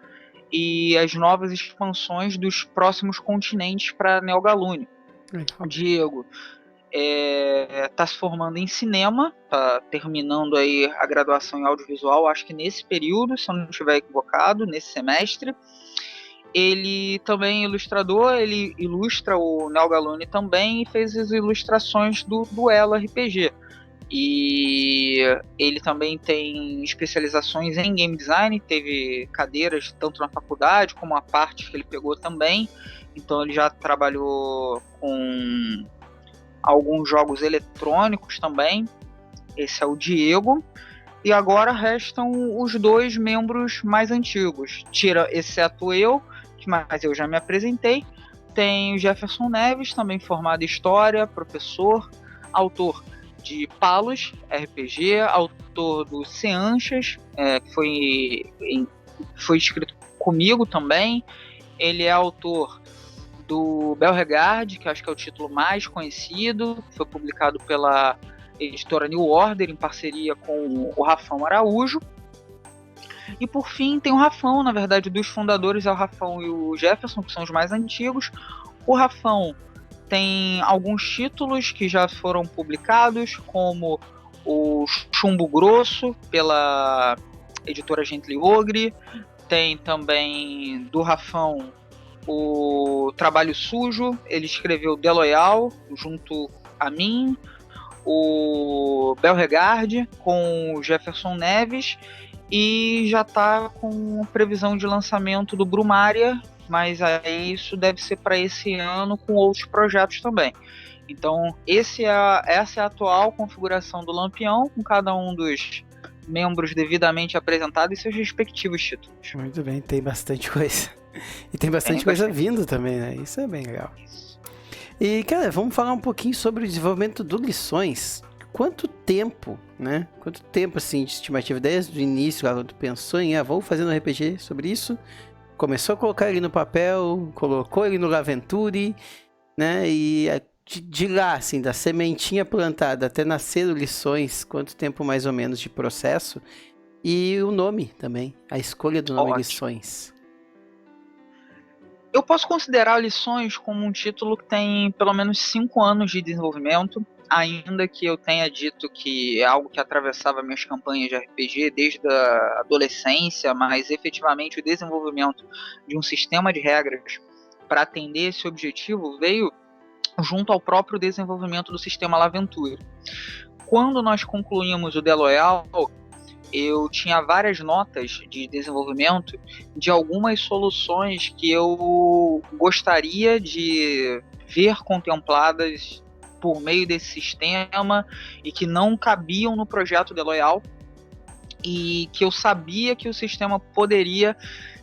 Speaker 2: e as novas expansões dos próximos continentes para Neo Galune. O Diego está se formando em cinema, está terminando aí a graduação em audiovisual, acho que nesse período, se eu não estiver equivocado, nesse semestre. Ele também é ilustrador, ele ilustra o Neo Galune também e fez as ilustrações do Duelo RPG. E ele também tem especializações em game design, teve cadeiras tanto na faculdade como a parte que ele pegou também. Então ele já trabalhou com alguns jogos eletrônicos também. Esse é o Diego. E agora restam os 2 membros mais antigos, exceto eu, mas eu já me apresentei. Tem o Jefferson Neves, também formado em História, professor, autor de Palos RPG, autor do Seanchas, que foi escrito comigo também. ele é autor do Belregard, que acho que é o título mais conhecido, foi publicado pela editora New Order, em parceria com o Rafão Araújo. E por fim tem o Rafão, na verdade, dos fundadores é o Rafão e o Jefferson, que são os mais antigos. O Rafão tem alguns títulos que já foram publicados, como o Chumbo Grosso, pela editora Gently Ogre. Tem também do Rafão o Trabalho Sujo, ele escreveu Deloyal junto a mim, o Belregard com o Jefferson Neves, e já está com previsão de lançamento do Brumária, mas aí isso deve ser para esse ano com outros projetos também. Então essa é a atual configuração do Lampião, com cada um dos membros devidamente apresentados e seus respectivos títulos.
Speaker 1: Muito bem, tem bastante coisa. E tem bastante coisa vindo também, né? Isso é bem legal. E, cara, vamos falar um pouquinho sobre o desenvolvimento do Lições. Quanto tempo, né? Quanto tempo, assim, de estimativa? Desde o início, quando tu pensou em, vou fazer um RPG sobre isso, começou a colocar ele no papel, colocou ele no Laventure, né? E de lá, assim, da sementinha plantada até nascer o Lições, quanto tempo mais ou menos de processo? E o nome também, a escolha do nome Lições.
Speaker 2: Eu posso considerar Lições como um título que tem pelo menos 5 anos de desenvolvimento, ainda que eu tenha dito que é algo que atravessava minhas campanhas de RPG desde a adolescência, mas efetivamente o desenvolvimento de um sistema de regras para atender esse objetivo veio junto ao próprio desenvolvimento do sistema Laventure. Quando nós concluímos o Deloyal, eu tinha várias notas de desenvolvimento de algumas soluções que eu gostaria de ver contempladas por meio desse sistema e que não cabiam no projeto Deloyal e que eu sabia que o sistema poderia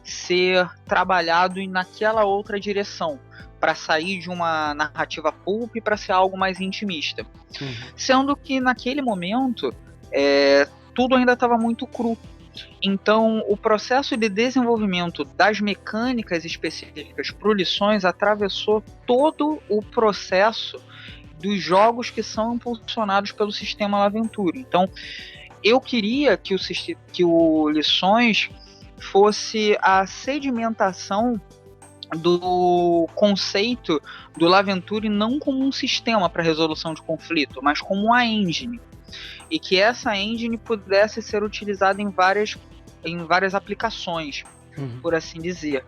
Speaker 2: ser trabalhado naquela outra direção, para sair de uma narrativa pulp e para ser algo mais intimista. Sendo que naquele momento tudo ainda estava muito cru. Então, o processo de desenvolvimento das mecânicas específicas para Lições atravessou todo o processo dos jogos que são impulsionados pelo sistema Laventure. Então, eu queria que o Lições fosse a sedimentação do conceito do Laventure não como um sistema para resolução de conflito, mas como uma engine. E que essa engine pudesse ser utilizada em várias aplicações, por assim dizer.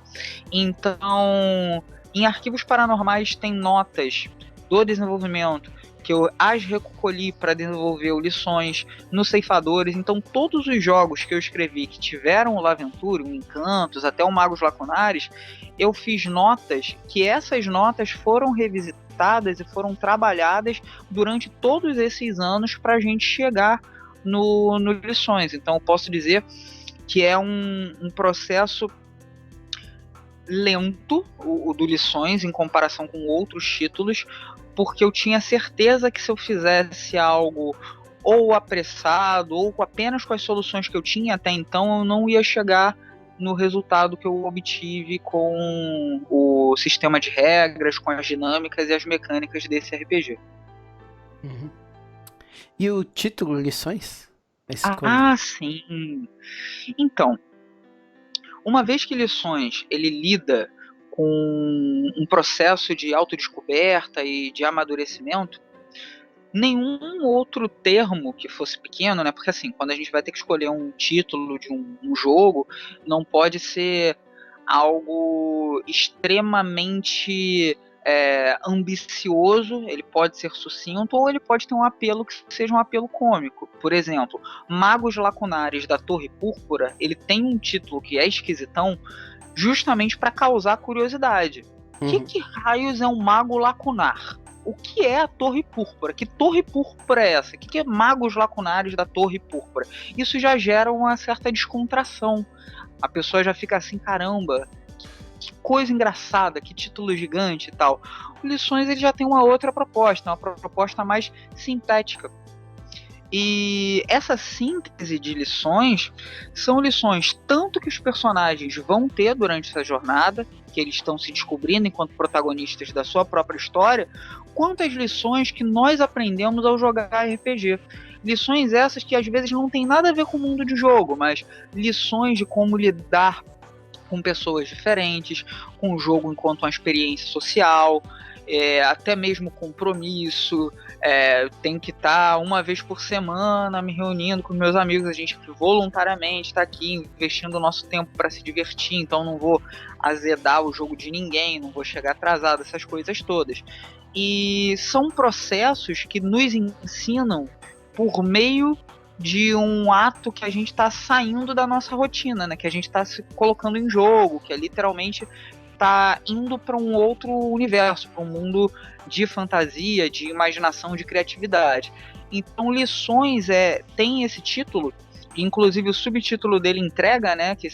Speaker 2: Então, em Arquivos Paranormais tem notas do desenvolvimento que eu as recolhi para desenvolver Lições no Ceifadores. Então, todos os jogos que eu escrevi que tiveram o Laventure, o Encantos, até o Magos Lacunares, eu fiz notas, que essas notas foram revisitadas e foram trabalhadas durante todos esses anos para a gente chegar no Lições. Então, eu posso dizer que é um processo lento, o do Lições, em comparação com outros títulos, porque eu tinha certeza que se eu fizesse algo ou apressado, ou apenas com as soluções que eu tinha até então, eu não ia chegar no resultado que eu obtive com o sistema de regras, com as dinâmicas e as mecânicas desse RPG.
Speaker 1: E o título Lições?
Speaker 2: Sim. Então, uma vez que Lições ele lida com um processo de autodescoberta e de amadurecimento, nenhum outro termo que fosse pequeno, né? Porque assim, quando a gente vai ter que escolher um título de um jogo, não pode ser algo extremamente ambicioso, ele pode ser sucinto ou ele pode ter um apelo que seja um apelo cômico. Por exemplo, Magos Lacunares da Torre Púrpura, ele tem um título que é esquisitão justamente para causar curiosidade. Que raios é um mago lacunar? O que é a Torre Púrpura? Que Torre Púrpura é essa? O que é Magos Lacunares da Torre Púrpura? Isso já gera uma certa descontração. A pessoa já fica assim, caramba, que coisa engraçada, que título gigante e tal. O Lições ele já tem uma outra proposta, uma proposta mais sintética. E essa síntese de lições são lições tanto que os personagens vão ter durante essa jornada, que eles estão se descobrindo enquanto protagonistas da sua própria história, quanto as lições que nós aprendemos ao jogar RPG. Lições essas que às vezes não tem nada a ver com o mundo de jogo, mas lições de como lidar com pessoas diferentes, com o jogo enquanto uma experiência social, até mesmo compromisso. Tem que estar uma vez por semana me reunindo com meus amigos, a gente voluntariamente está aqui investindo o nosso tempo para se divertir, então não vou azedar o jogo de ninguém, não vou chegar atrasado, essas coisas todas. E são processos que nos ensinam por meio de um ato que a gente está saindo da nossa rotina, né? Que a gente está se colocando em jogo, que é literalmente tá indo para um outro universo, para um mundo de fantasia, de imaginação, de criatividade. Então, Lições tem esse título, inclusive o subtítulo dele entrega, né, que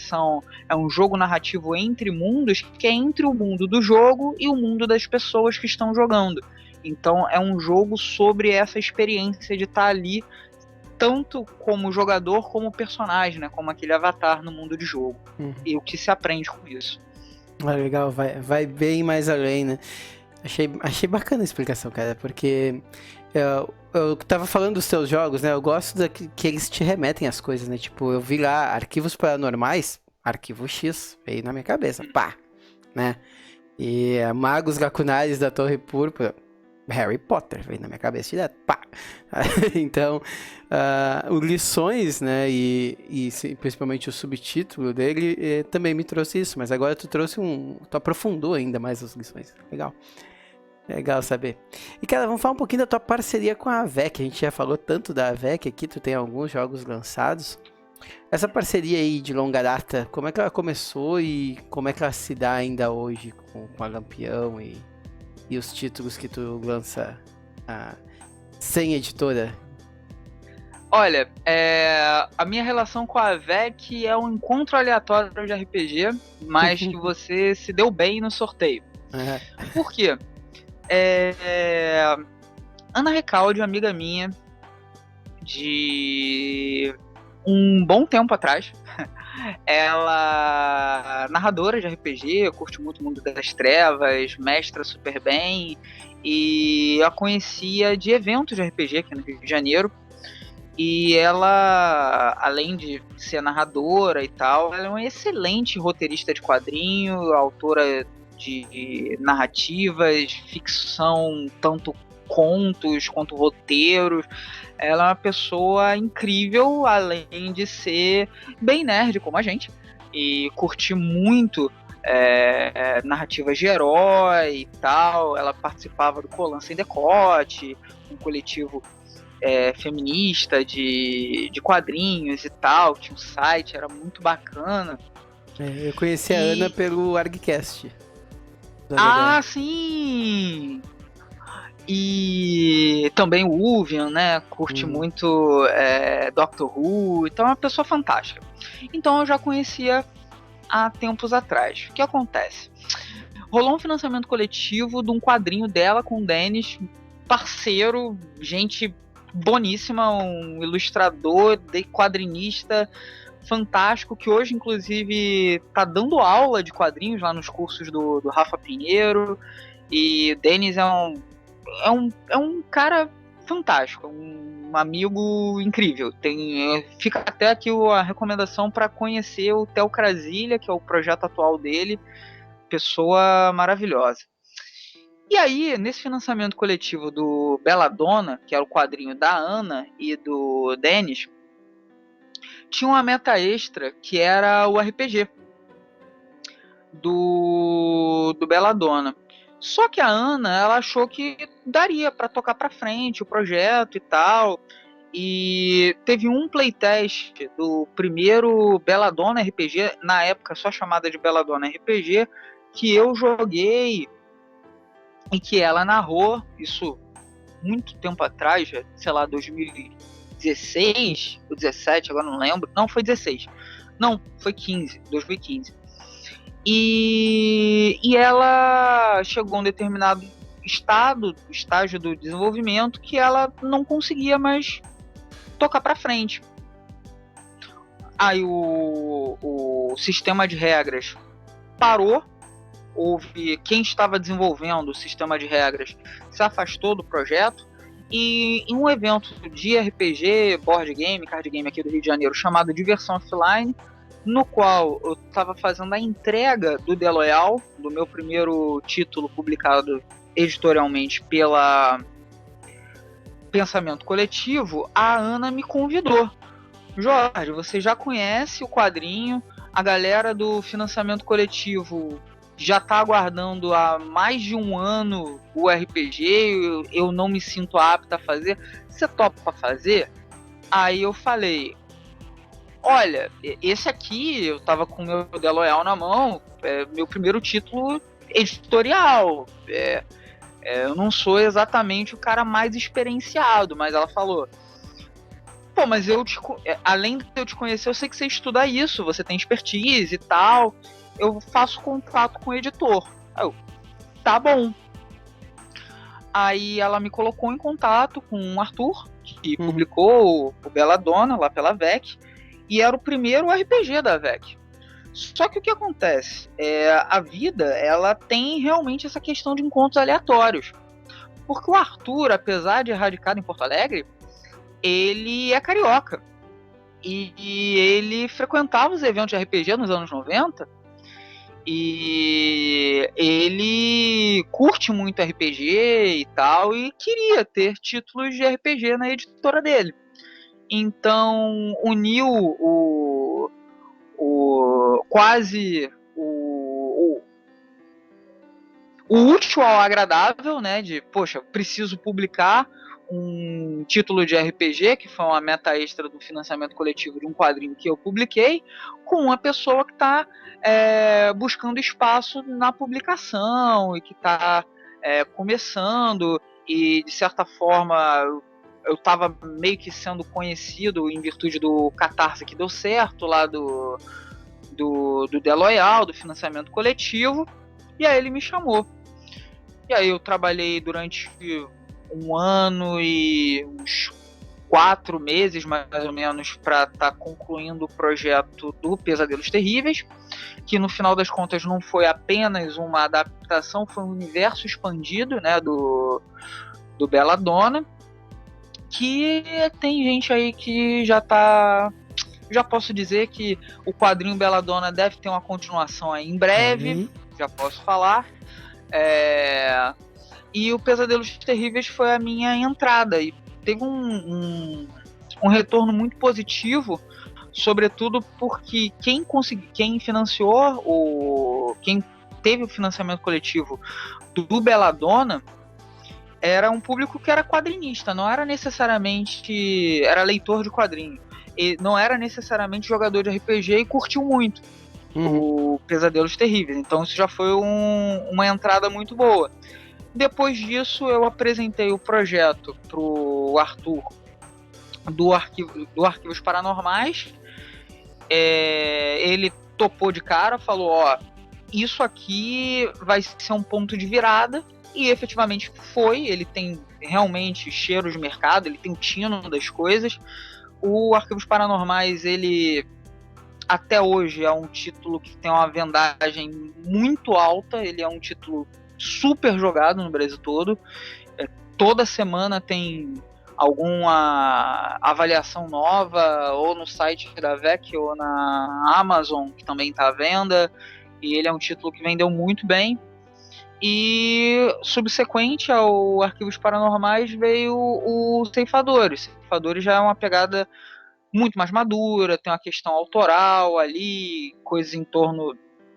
Speaker 2: é um jogo narrativo entre mundos, que é entre o mundo do jogo e o mundo das pessoas que estão jogando. Então, é um jogo sobre essa experiência de estar ali, tanto como jogador, como personagem, né, como aquele avatar no mundo de jogo. E o que se aprende com isso.
Speaker 1: Legal, vai bem mais além, né? Achei bacana a explicação, cara, porque eu tava falando dos seus jogos, né? Eu gosto que eles te remetem às coisas, né? Tipo, eu vi lá Arquivos Paranormais, Arquivo X, veio na minha cabeça, pá, né? E Magos Lacunares da Torre Púrpura, Harry Potter, veio na minha cabeça direto, pá. Então, o Lições, né, e principalmente o subtítulo dele também me trouxe isso, mas agora tu aprofundou ainda mais as Lições. Legal saber. E cara, vamos falar um pouquinho da tua parceria com a AVEC. A gente já falou tanto da AVEC aqui, tu tem alguns jogos lançados. Essa parceria aí de longa data, como é que ela começou e como é que ela se dá ainda hoje com a Lampião e os títulos que tu lança sem editora?
Speaker 2: Olha, a minha relação com a AVEC é um encontro aleatório de RPG, mas que você se deu bem no sorteio. Por quê? Ana Recalde, uma amiga minha, de um bom tempo atrás, ela narradora de RPG, curte muito o mundo das trevas, mestra super bem, e eu a conhecia de eventos de RPG aqui no Rio de Janeiro. E ela, além de ser narradora e tal, ela é uma excelente roteirista de quadrinho, autora de narrativas, ficção, tanto contos quanto roteiros. Ela é uma pessoa incrível, além de ser bem nerd como a gente, e curtir muito narrativas de herói e tal. Ela participava do Colan Sem Decote, um coletivo feminista de quadrinhos e tal, tinha um site, era
Speaker 1: muito eu conheci a Ana pelo ArgCast.
Speaker 2: Sim! E também o Uvian, né, curte muito Doctor Who, então é uma pessoa fantástica. Então eu já conhecia há tempos atrás. O que acontece? Rolou um financiamento coletivo de um quadrinho dela com o Denis, parceiro, gente boníssima, um ilustrador, quadrinista fantástico, que hoje inclusive tá dando aula de quadrinhos lá nos cursos do Rafa Pinheiro. E o Denis é um cara fantástico, um amigo incrível. Fica até aqui a recomendação para conhecer o Theo Krasilha, que é o projeto atual dele, pessoa maravilhosa. E aí, nesse financiamento coletivo do Belladonna, que era o quadrinho da Ana e do Denis, tinha uma meta extra que era o RPG do Belladonna. Só que a Ana, ela achou que daria para tocar para frente o projeto e tal. E teve um playtest do primeiro Belladonna RPG, na época só chamada de Belladonna RPG, que eu joguei e que ela narrou, isso muito tempo atrás, sei lá, 2016 ou 17, agora não lembro. Não, foi 16. Não, foi 2015. E ela chegou a um determinado estágio do desenvolvimento que ela não conseguia mais tocar pra frente. Aí o sistema de regras parou, quem estava desenvolvendo o sistema de regras se afastou do projeto, e em um evento de RPG, board game, card game aqui do Rio de Janeiro, chamado Diversão Offline, no qual eu estava fazendo a entrega do The Loyal, do meu primeiro título publicado editorialmente pela Pensamento Coletivo, a Ana me convidou. Jorge, você já conhece o quadrinho, a galera do Financiamento Coletivo já está aguardando há mais de um ano o RPG, eu não me sinto apta a fazer, você topa para fazer? Aí eu falei, olha, esse aqui, eu tava com o meu The Loyal na mão, meu primeiro título editorial, eu não sou exatamente o cara mais experienciado, mas ela falou, pô, mas além de eu te conhecer, eu sei que você estuda isso, você tem expertise e tal, eu faço contato com o editor. Aí eu, tá bom. Aí ela me colocou em contato com o Arthur, que publicou o Belladonna lá pela VEC, e era o primeiro RPG da VEC. Só que o que acontece? A vida, ela tem realmente essa questão de encontros aleatórios. Porque o Arthur, apesar de radicado em Porto Alegre, ele é carioca. E ele frequentava os eventos de RPG nos anos 90. E ele curte muito RPG e tal, e queria ter títulos de RPG na editora dele. Então uniu quase o útil ao agradável, né? De, poxa, preciso publicar um título de RPG, que foi uma meta extra do financiamento coletivo de um quadrinho que eu publiquei, com uma pessoa que está buscando espaço na publicação e que está começando, e de certa forma eu estava meio que sendo conhecido em virtude do Catarse que deu certo lá do The Loyal, do financiamento coletivo, e aí ele me chamou. E aí eu trabalhei durante um ano e uns 4 meses, mais ou menos, para estar concluindo o projeto do Pesadelos Terríveis, que no final das contas não foi apenas uma adaptação, foi um universo expandido, né, do Belladonna, que tem gente aí que já posso dizer que o quadrinho Belladonna deve ter uma continuação aí em breve, já posso falar. E o Pesadelos Terríveis foi a minha entrada, e teve um retorno muito positivo, sobretudo porque quem financiou, quem teve o financiamento coletivo do Belladonna era um público que era quadrinista, não era necessariamente, era leitor de quadrinho, e não era necessariamente jogador de RPG, e curtiu muito o Pesadelos Terríveis. Então isso já foi uma entrada muito boa. Depois disso eu apresentei o projeto pro Arthur do Arquivos Paranormais. Ele topou de cara, falou, ó, isso aqui vai ser um ponto de virada, e efetivamente foi. Ele tem realmente cheiro de mercado, ele tem o tino das coisas. O Arquivos Paranormais, ele até hoje é um título que tem uma vendagem muito alta, ele é um título super jogado no Brasil todo. Toda semana tem alguma avaliação nova, ou no site da VEC ou na Amazon, que também está à venda, e ele é um título que vendeu muito bem. E subsequente ao Arquivos Paranormais veio o Ceifadores. Ceifadores já é uma pegada muito mais madura, tem uma questão autoral ali, coisas em torno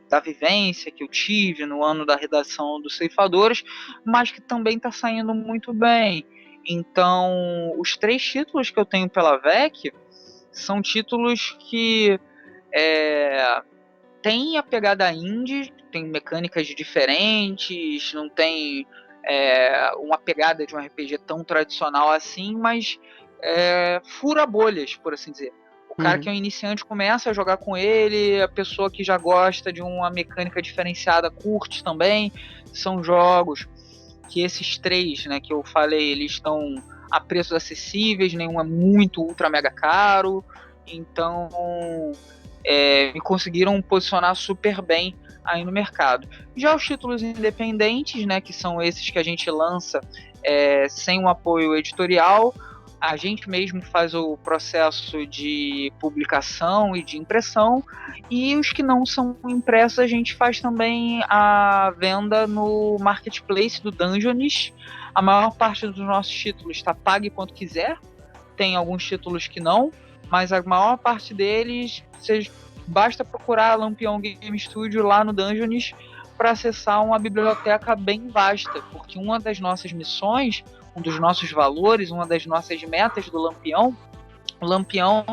Speaker 2: da vivência que eu tive no ano da redação dos Ceifadores, mas que também está saindo muito bem. Então, os 3 títulos que eu tenho pela VEC são títulos que têm a pegada indie, tem mecânicas diferentes, não tem uma pegada de um RPG tão tradicional assim, mas fura bolhas, por assim dizer. O cara que é um iniciante começa a jogar com ele, a pessoa que já gosta de uma mecânica diferenciada curte também. São jogos que esses 3, né, que eu falei, eles estão a preços acessíveis, nenhum é muito ultra mega caro, então me conseguiram posicionar super bem aí no mercado. Já os títulos independentes, né, que são esses que a gente lança sem um apoio editorial, a gente mesmo faz o processo de publicação e de impressão, e os que não são impressos a gente faz também a venda no marketplace do Dungeons. A maior parte dos nossos títulos está pague quanto quiser, tem alguns títulos que não, mas a maior parte deles, basta procurar Lampião Game Studio lá no Dungeons para acessar uma biblioteca bem vasta, porque uma das nossas missões, um dos nossos valores, uma das nossas metas do Lampião, o Lampião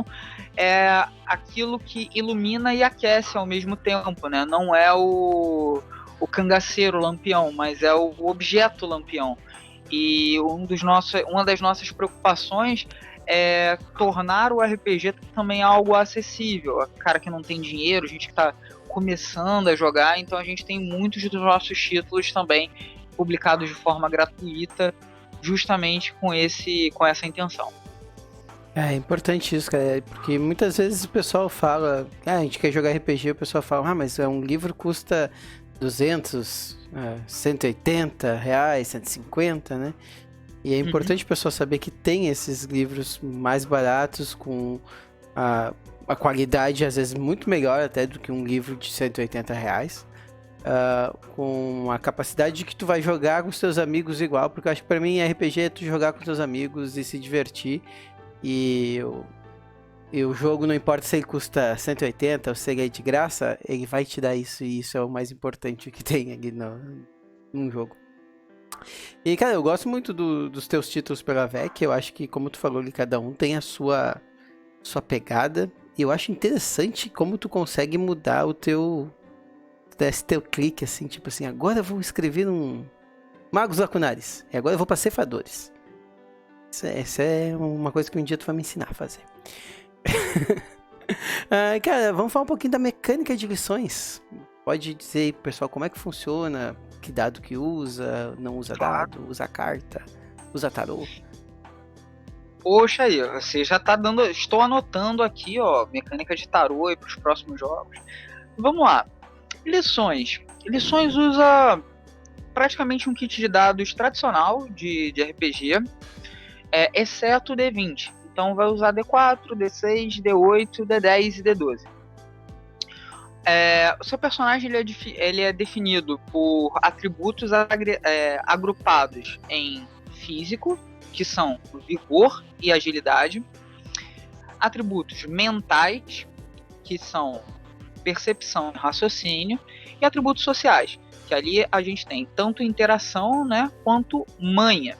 Speaker 2: é aquilo que ilumina e aquece ao mesmo tempo, né? Não é o cangaceiro Lampião, mas é o objeto Lampião. E uma das nossas preocupações é tornar o RPG também algo acessível. A cara que não tem dinheiro, gente que está começando a jogar, então a gente tem muitos dos nossos títulos também publicados de forma gratuita, justamente com essa intenção.
Speaker 1: É importante isso, cara, porque muitas vezes o pessoal fala, a gente quer jogar RPG, o pessoal fala, mas um livro custa 200, 180 reais, 150, né? E é importante o pessoal saber que tem esses livros mais baratos, com a qualidade às vezes muito melhor até do que um livro de 180 reais. Com a capacidade de que tu vai jogar com os teus amigos igual, porque eu acho que pra mim RPG é tu jogar com os teus amigos e se divertir. E o jogo, não importa se ele custa 180 ou se ele é de graça, ele vai te dar isso, e isso é o mais importante que tem ali num jogo. E, cara, eu gosto muito dos teus títulos pela VEC. Eu acho que, como tu falou ali, cada um tem a sua pegada. E eu acho interessante como tu consegue mudar esse teu clique, assim, tipo assim, agora eu vou escrever um Magos Lacunares, e agora eu vou pra Ceifadores. Isso é uma coisa que um dia tu vai me ensinar a fazer. Cara, vamos falar um pouquinho da mecânica de lições. Pode dizer aí pro pessoal como é que funciona, que dado que usa, não usa dado, usa carta, usa tarô.
Speaker 2: Poxa aí, você já tá dando... Estou anotando aqui, ó, mecânica de tarô aí pros próximos jogos. Vamos lá. Lições. Lições usa praticamente um kit de dados tradicional de RPG, exceto o D20. Então vai usar D4, D6, D8, D10 e D12. O seu personagem ele é definido por atributos agrupados em físico, que são vigor e agilidade, atributos mentais, que são percepção e raciocínio, e atributos sociais, que ali a gente tem tanto interação, né, quanto manha.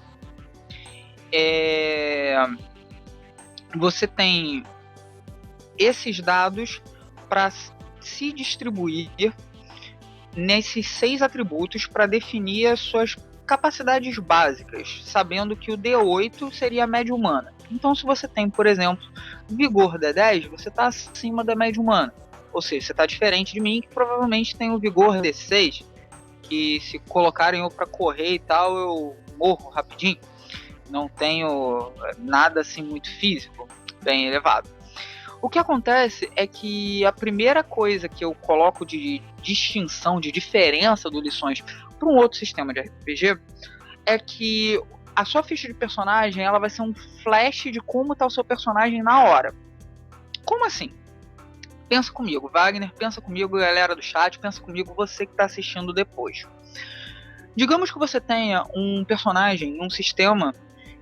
Speaker 2: Você tem esses dados para se distribuir nesses 6 atributos para definir as suas capacidades básicas, sabendo que o D8 seria a média humana. Então, se você tem, por exemplo, vigor D10, você está acima da média humana. Ou seja, você está diferente de mim, que provavelmente tem o vigor D6, que se colocarem eu para correr e tal, eu morro rapidinho. Não tenho nada assim muito físico, bem elevado. O que acontece é que a primeira coisa que eu coloco de distinção, de diferença do Lições para um outro sistema de RPG é que a sua ficha de personagem ela vai ser um flash de como está o seu personagem na hora. Como assim? Pensa comigo, Wagner, pensa comigo, galera do chat, pensa comigo, você que está assistindo depois. Digamos que você tenha um personagem, um sistema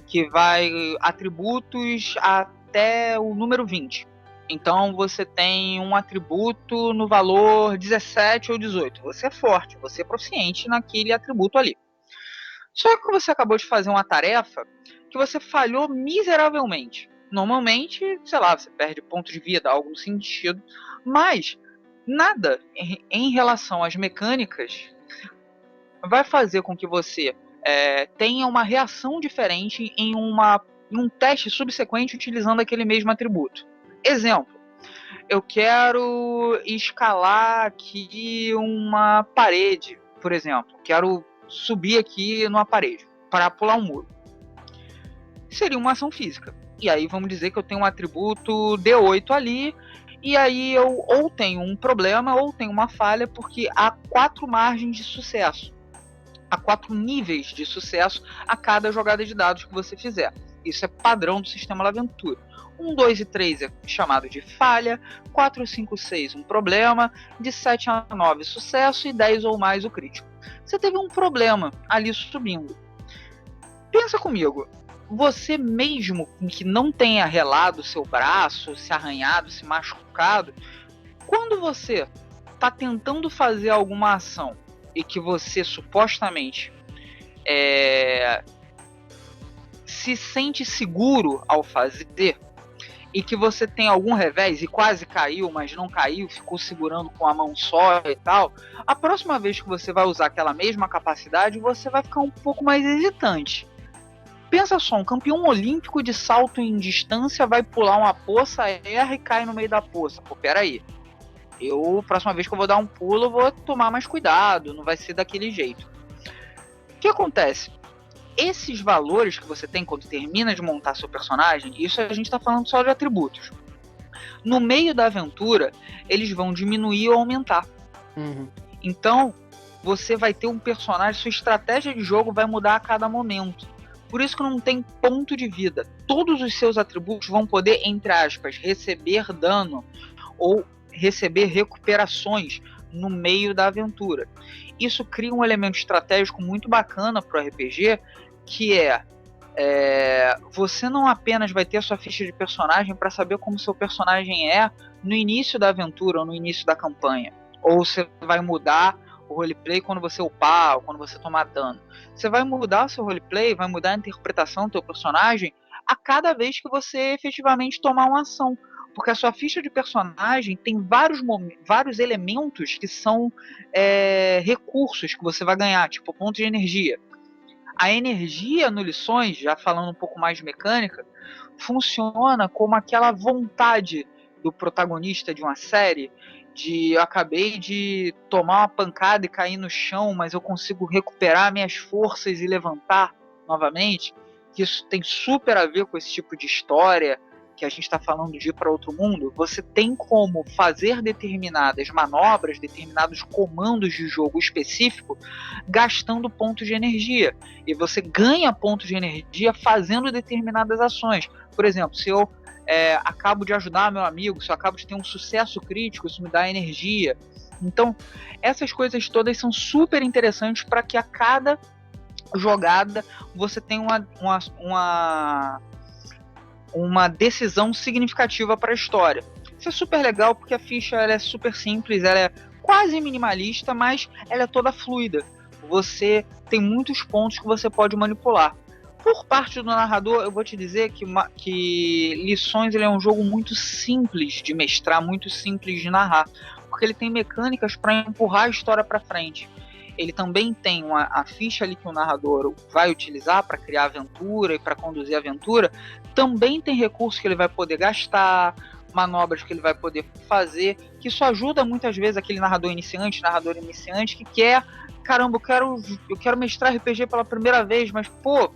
Speaker 2: que vai atributos até o número 20. Então você tem um atributo no valor 17 ou 18. Você é forte, você é proficiente naquele atributo ali. Só que você acabou de fazer uma tarefa que você falhou miseravelmente. Normalmente, sei lá, você perde ponto de vida, algo no sentido. Mas nada em relação às mecânicas vai fazer com que você tenha uma reação diferente em um teste subsequente utilizando aquele mesmo atributo. Exemplo, eu quero escalar aqui uma parede, por exemplo. Quero subir aqui numa parede para pular um muro. seria uma ação física. E aí vamos dizer que eu tenho um atributo D8 ali, e aí eu ou tenho um problema ou tenho uma falha, porque há 4 margens de sucesso. Há 4 níveis de sucesso a cada jogada de dados que você fizer. Isso é padrão do sistema Laventura. 1, 2 e 3 é chamado de falha, 4, 5, 6 um problema, de 7 a 9 sucesso e 10 ou mais o crítico. Você teve um problema ali subindo. Pensa comigo, você mesmo que não tenha relado seu braço, se arranhado, se machucado, quando você está tentando fazer alguma ação e que você supostamente se sente seguro ao fazer, e que você tem algum revés e quase caiu, mas não caiu, ficou segurando com a mão só e tal, a próxima vez que você vai usar aquela mesma capacidade, você vai ficar um pouco mais hesitante. Pensa só, um campeão olímpico de salto em distância vai pular uma poça, erra e cai no meio da poça. Pô, peraí. Próxima vez que eu vou dar um pulo, eu vou tomar mais cuidado, não vai ser daquele jeito. O que acontece? Esses valores que você tem quando termina de montar seu personagem, isso a gente está falando só de atributos. No meio da aventura, eles vão diminuir ou aumentar.
Speaker 1: Uhum.
Speaker 2: Então, você vai ter um personagem, sua estratégia de jogo vai mudar a cada momento. Por isso que não tem ponto de vida. Todos os seus atributos vão poder, entre aspas, receber dano ou receber recuperações no meio da aventura. Isso cria um elemento estratégico muito bacana para o RPG, que você não apenas vai ter a sua ficha de personagem para saber como seu personagem é no início da aventura ou no início da campanha, ou você vai mudar o roleplay quando você upar ou quando você tomar dano. Você vai mudar o seu roleplay, vai mudar a interpretação do teu personagem a cada vez que você efetivamente tomar uma ação. Porque a sua ficha de personagem tem vários elementos que são recursos que você vai ganhar, tipo pontos de energia. A energia no Lições, já falando um pouco mais de mecânica, funciona como aquela vontade do protagonista de uma série de eu acabei de tomar uma pancada e cair no chão, mas eu consigo recuperar minhas forças e levantar novamente. Isso tem super a ver com esse tipo de história que a gente está falando de ir para outro mundo. Você tem como fazer determinadas manobras, determinados comandos de jogo específico, gastando pontos de energia. E você ganha pontos de energia fazendo determinadas ações. Por exemplo, se eu acabo de ajudar meu amigo, se eu acabo de ter um sucesso crítico, isso me dá energia. Então, essas coisas todas são super interessantes para que a cada jogada você tenha uma decisão significativa para a história. Isso é super legal porque a ficha ela é super simples, ela é quase minimalista, mas ela é toda fluida. Você tem muitos pontos que você pode manipular. Por parte do narrador, eu vou te dizer que Lições ele é um jogo muito simples de mestrar, muito simples de narrar, porque ele tem mecânicas para empurrar a história para frente. Ele também tem a ficha ali que o narrador vai utilizar para criar aventura e para conduzir a aventura, também tem recursos que ele vai poder gastar, manobras que ele vai poder fazer, que isso ajuda muitas vezes aquele narrador iniciante que quer, caramba, eu quero mestrar RPG pela primeira vez, mas pô,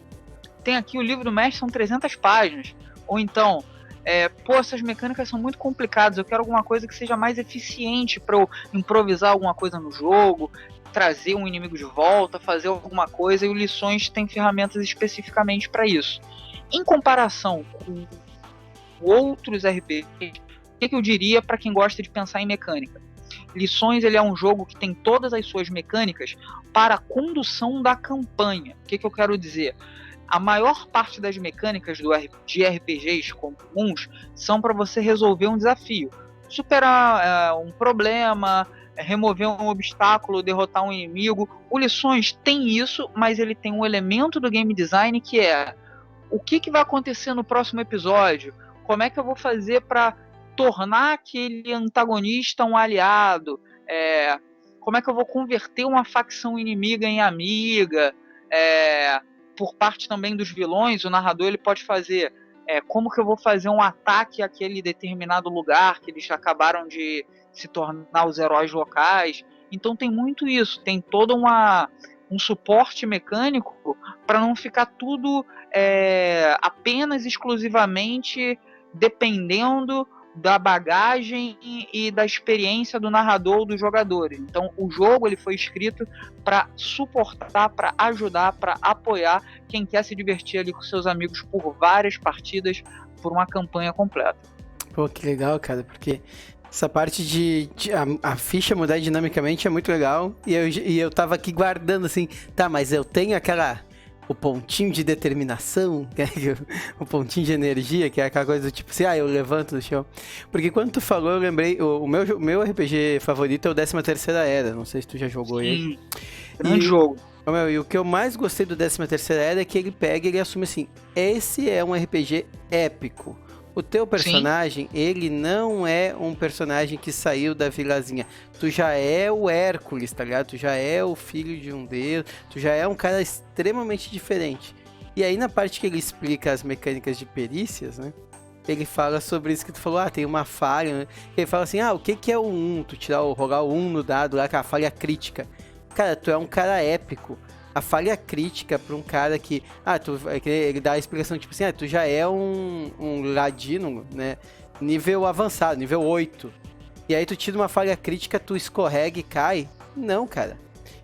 Speaker 2: tem aqui o livro do mestre, são 300 páginas, ou então, essas mecânicas são muito complicadas, eu quero alguma coisa que seja mais eficiente para eu improvisar alguma coisa no jogo, trazer um inimigo de volta, fazer alguma coisa, e o Lições tem ferramentas especificamente para isso. Em comparação com outros RPGs, o que eu diria para quem gosta de pensar em mecânica? Lições ele é um jogo que tem todas as suas mecânicas para a condução da campanha. O que eu quero dizer? A maior parte das mecânicas de RPGs comuns são para você resolver um desafio. Superar um problema, remover um obstáculo, derrotar um inimigo. O Lições tem isso, mas ele tem um elemento do game design que é o que vai acontecer no próximo episódio? Como é que eu vou fazer para tornar aquele antagonista um aliado? Como é que eu vou converter uma facção inimiga em amiga? Por parte também dos vilões, o narrador ele pode fazer como que eu vou fazer um ataque àquele determinado lugar que eles acabaram de se tornar os heróis locais. Então tem muito isso, tem toda um suporte mecânico para não ficar tudo apenas exclusivamente dependendo da bagagem e da experiência do narrador ou dos jogadores. Então o jogo ele foi escrito para suportar, para ajudar, para apoiar quem quer se divertir ali com seus amigos por várias partidas, por uma campanha completa.
Speaker 1: Pô, que legal, cara, porque essa parte de a ficha mudar dinamicamente é muito legal. E eu tava aqui guardando assim, tá, mas eu tenho o pontinho de determinação, o pontinho de energia, que é aquela coisa do tipo assim, eu levanto do chão. Porque quando tu falou, eu lembrei, o meu RPG favorito é o 13ª Era, não sei se tu já jogou ele.
Speaker 2: Grande jogo.
Speaker 1: E o que eu mais gostei do 13ª Era é que ele pega e ele assume assim, esse é um RPG épico. O teu personagem, ele não é um personagem que saiu da vilazinha. Tu já é o Hércules, tá ligado? Tu já é o filho de um deus. Tu já é um cara extremamente diferente. E aí, na parte que ele explica as mecânicas de perícias, né? Ele fala sobre isso que tu falou, tem uma falha, né? Ele fala assim, o que é o 1? Tu rolar o 1 no dado lá, que é a falha crítica. Cara, tu é um cara épico. A falha crítica para um cara que... ele dá a explicação, tipo assim, tu já é um ladino, né? Nível avançado, nível 8. E aí tu tira uma falha crítica, tu escorrega e cai. Não, cara.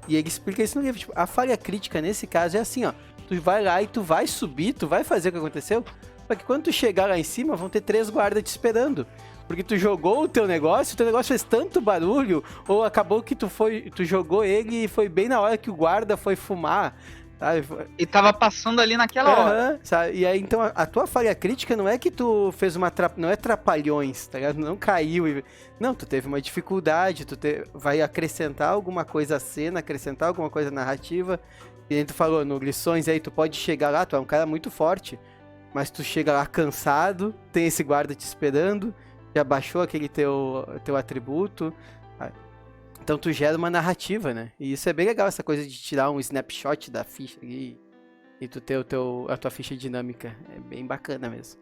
Speaker 1: E ele explica isso no livro. Tipo, a falha crítica, nesse caso, é assim, ó. Tu vai lá e tu vai subir, tu vai fazer o que aconteceu. Só que quando tu chegar lá em cima, vão ter 3 guardas te esperando. Porque tu jogou o teu negócio fez tanto barulho, ou acabou que tu jogou ele e foi bem na hora que o guarda foi fumar, sabe?
Speaker 2: E tava passando ali naquela hora.
Speaker 1: Sabe? E aí, então, a tua falha crítica não é que tu fez não é trapalhões, tá ligado? Não caiu. Não, tu teve uma dificuldade, vai acrescentar alguma coisa à cena, acrescentar alguma coisa à narrativa. E aí tu falou, no Lições aí, tu pode chegar lá, tu é um cara muito forte, mas tu chega lá cansado, tem esse guarda te esperando, já baixou aquele teu atributo. Então tu gera uma narrativa, né? E isso é bem legal, essa coisa de tirar um snapshot da ficha ali e tu ter a tua ficha dinâmica. É bem bacana mesmo.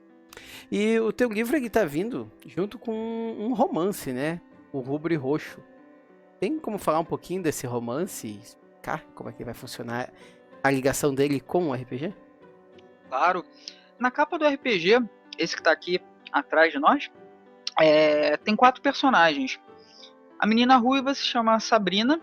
Speaker 1: E o teu livro ele tá vindo junto com um romance, né? O Rubro e Roxo. Tem como falar um pouquinho desse romance e explicar como é que vai funcionar a ligação dele com o RPG?
Speaker 2: Claro. Na capa do RPG, esse que tá aqui atrás de nós, tem 4 personagens. A menina ruiva se chama Sabrina,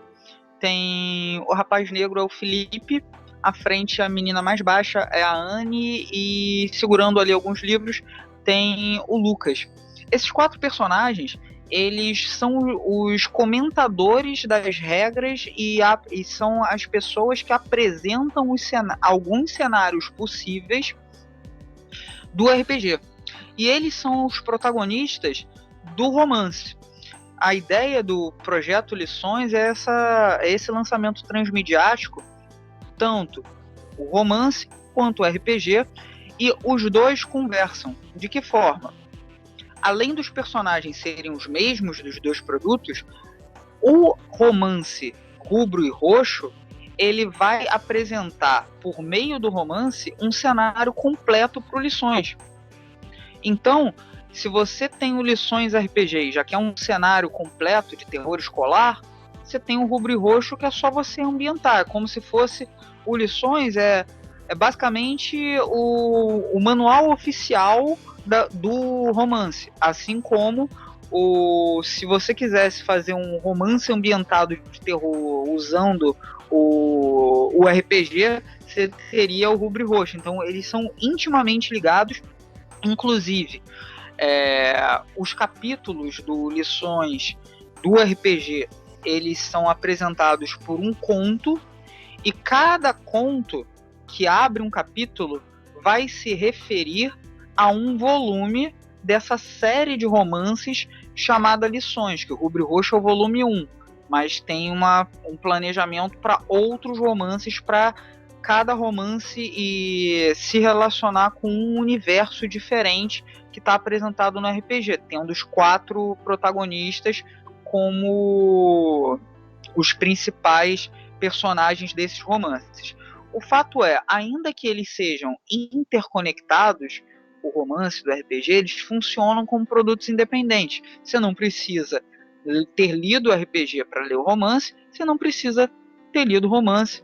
Speaker 2: tem o rapaz negro é o Felipe, à frente a menina mais baixa é a Anne e segurando ali alguns livros tem o Lucas. Esses 4 personagens, eles são os comentadores das regras e são as pessoas que apresentam alguns cenários possíveis do RPG. E eles são os protagonistas do romance. A ideia do projeto Lições é esse lançamento transmediático, tanto o romance quanto o RPG, e os dois conversam. De que forma? Além dos personagens serem os mesmos dos dois produtos, o romance Rubro e Roxo, ele vai apresentar, por meio do romance, um cenário completo para o Lições. Então, se você tem o Lições RPG, já que é um cenário completo de terror escolar, você tem o Rubro e Roxo, que é só você ambientar. É como se fosse o Lições, é basicamente o manual oficial do romance. Assim como se você quisesse fazer um romance ambientado de terror usando o RPG, você teria o Rubro e Roxo. Então, eles são intimamente ligados. Inclusive, os capítulos do Lições do RPG, eles são apresentados por um conto, e cada conto que abre um capítulo vai se referir a um volume dessa série de romances chamada Lições, que o Rubro e Roxo é o volume 1, mas tem um planejamento para outros romances, para cada romance e se relacionar com um universo diferente que está apresentado no RPG, tendo os 4 protagonistas como os principais personagens desses romances. O fato é, ainda que eles sejam interconectados, o romance do RPG, eles funcionam como produtos independentes. Você não precisa ter lido o RPG para ler o romance, você não precisa ter lido o romance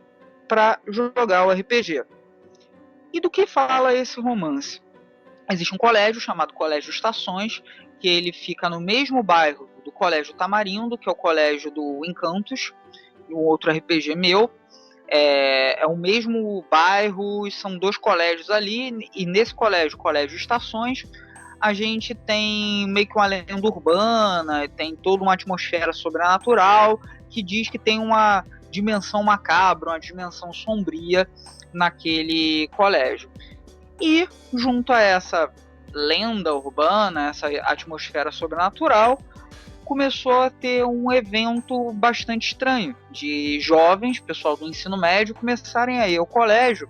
Speaker 2: para jogar o RPG. E do que fala esse romance? Existe um colégio chamado Colégio Estações, que ele fica no mesmo bairro do Colégio Tamarindo, que é o colégio do Encantos, um outro RPG meu. É o mesmo bairro, são 2 colégios ali, e nesse colégio, Colégio Estações, a gente tem meio que uma lenda urbana, tem toda uma atmosfera sobrenatural, que diz que tem uma dimensão macabra, uma dimensão sombria naquele colégio. E, junto a essa lenda urbana, essa atmosfera sobrenatural, começou a ter um evento bastante estranho, de jovens, pessoal do ensino médio, começarem a ir ao colégio,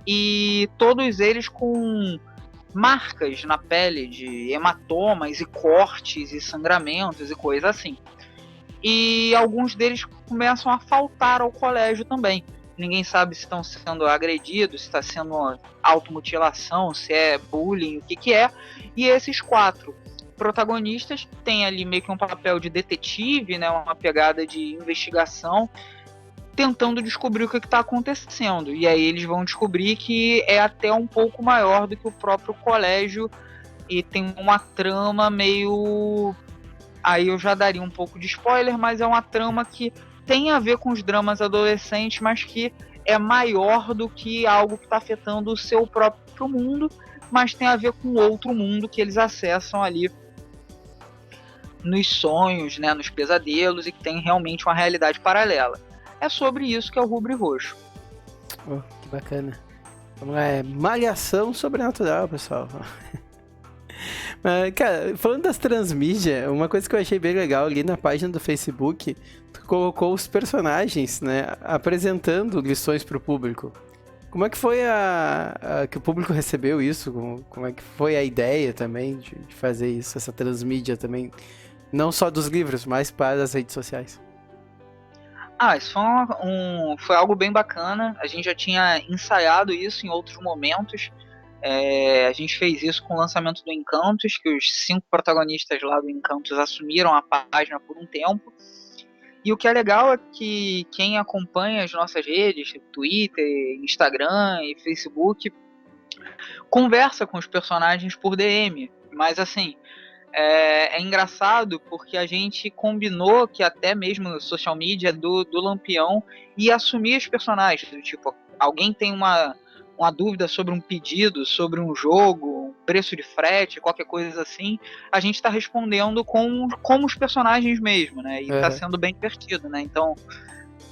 Speaker 2: e todos eles com marcas na pele de hematomas e cortes e sangramentos e coisas assim. E alguns deles começam a faltar ao colégio também. Ninguém sabe se estão sendo agredidos, se está sendo automutilação, se é bullying, o que é. E esses 4 protagonistas têm ali meio que um papel de detetive, né, uma pegada de investigação, tentando descobrir o que está acontecendo. E aí eles vão descobrir que é até um pouco maior do que o próprio colégio e tem uma trama meio... Aí eu já daria um pouco de spoiler, mas é uma trama que tem a ver com os dramas adolescentes, mas que é maior do que algo que está afetando o seu próprio mundo, mas tem a ver com outro mundo que eles acessam ali nos sonhos, né, nos pesadelos, e que tem realmente uma realidade paralela. É sobre isso que é o Rubre Roxo.
Speaker 1: Oh, que bacana. Vamos lá, é Malhação Sobrenatural, pessoal. Mas, cara, falando das transmídias, uma coisa que eu achei bem legal ali na página do Facebook, tu colocou os personagens, né, apresentando lições pro público. Como é que foi que o público recebeu isso? Como é que foi a ideia também de fazer isso, essa transmídia também? Não só dos livros, mas para as redes sociais.
Speaker 2: Isso foi algo bem bacana. A gente já tinha ensaiado isso em outros momentos. A gente fez isso com o lançamento do Encantos, que os 5 protagonistas lá do Encantos assumiram a página por um tempo. E o que é legal é que quem acompanha as nossas redes, Twitter, Instagram e Facebook, conversa com os personagens por DM. Mas assim, é engraçado porque a gente combinou que até mesmo no social media do Lampião ia assumir os personagens. Tipo, alguém tem uma dúvida sobre um pedido, sobre um jogo, um preço de frete, qualquer coisa assim, a gente está respondendo como os personagens mesmo, né? E está sendo bem divertido, né? Então,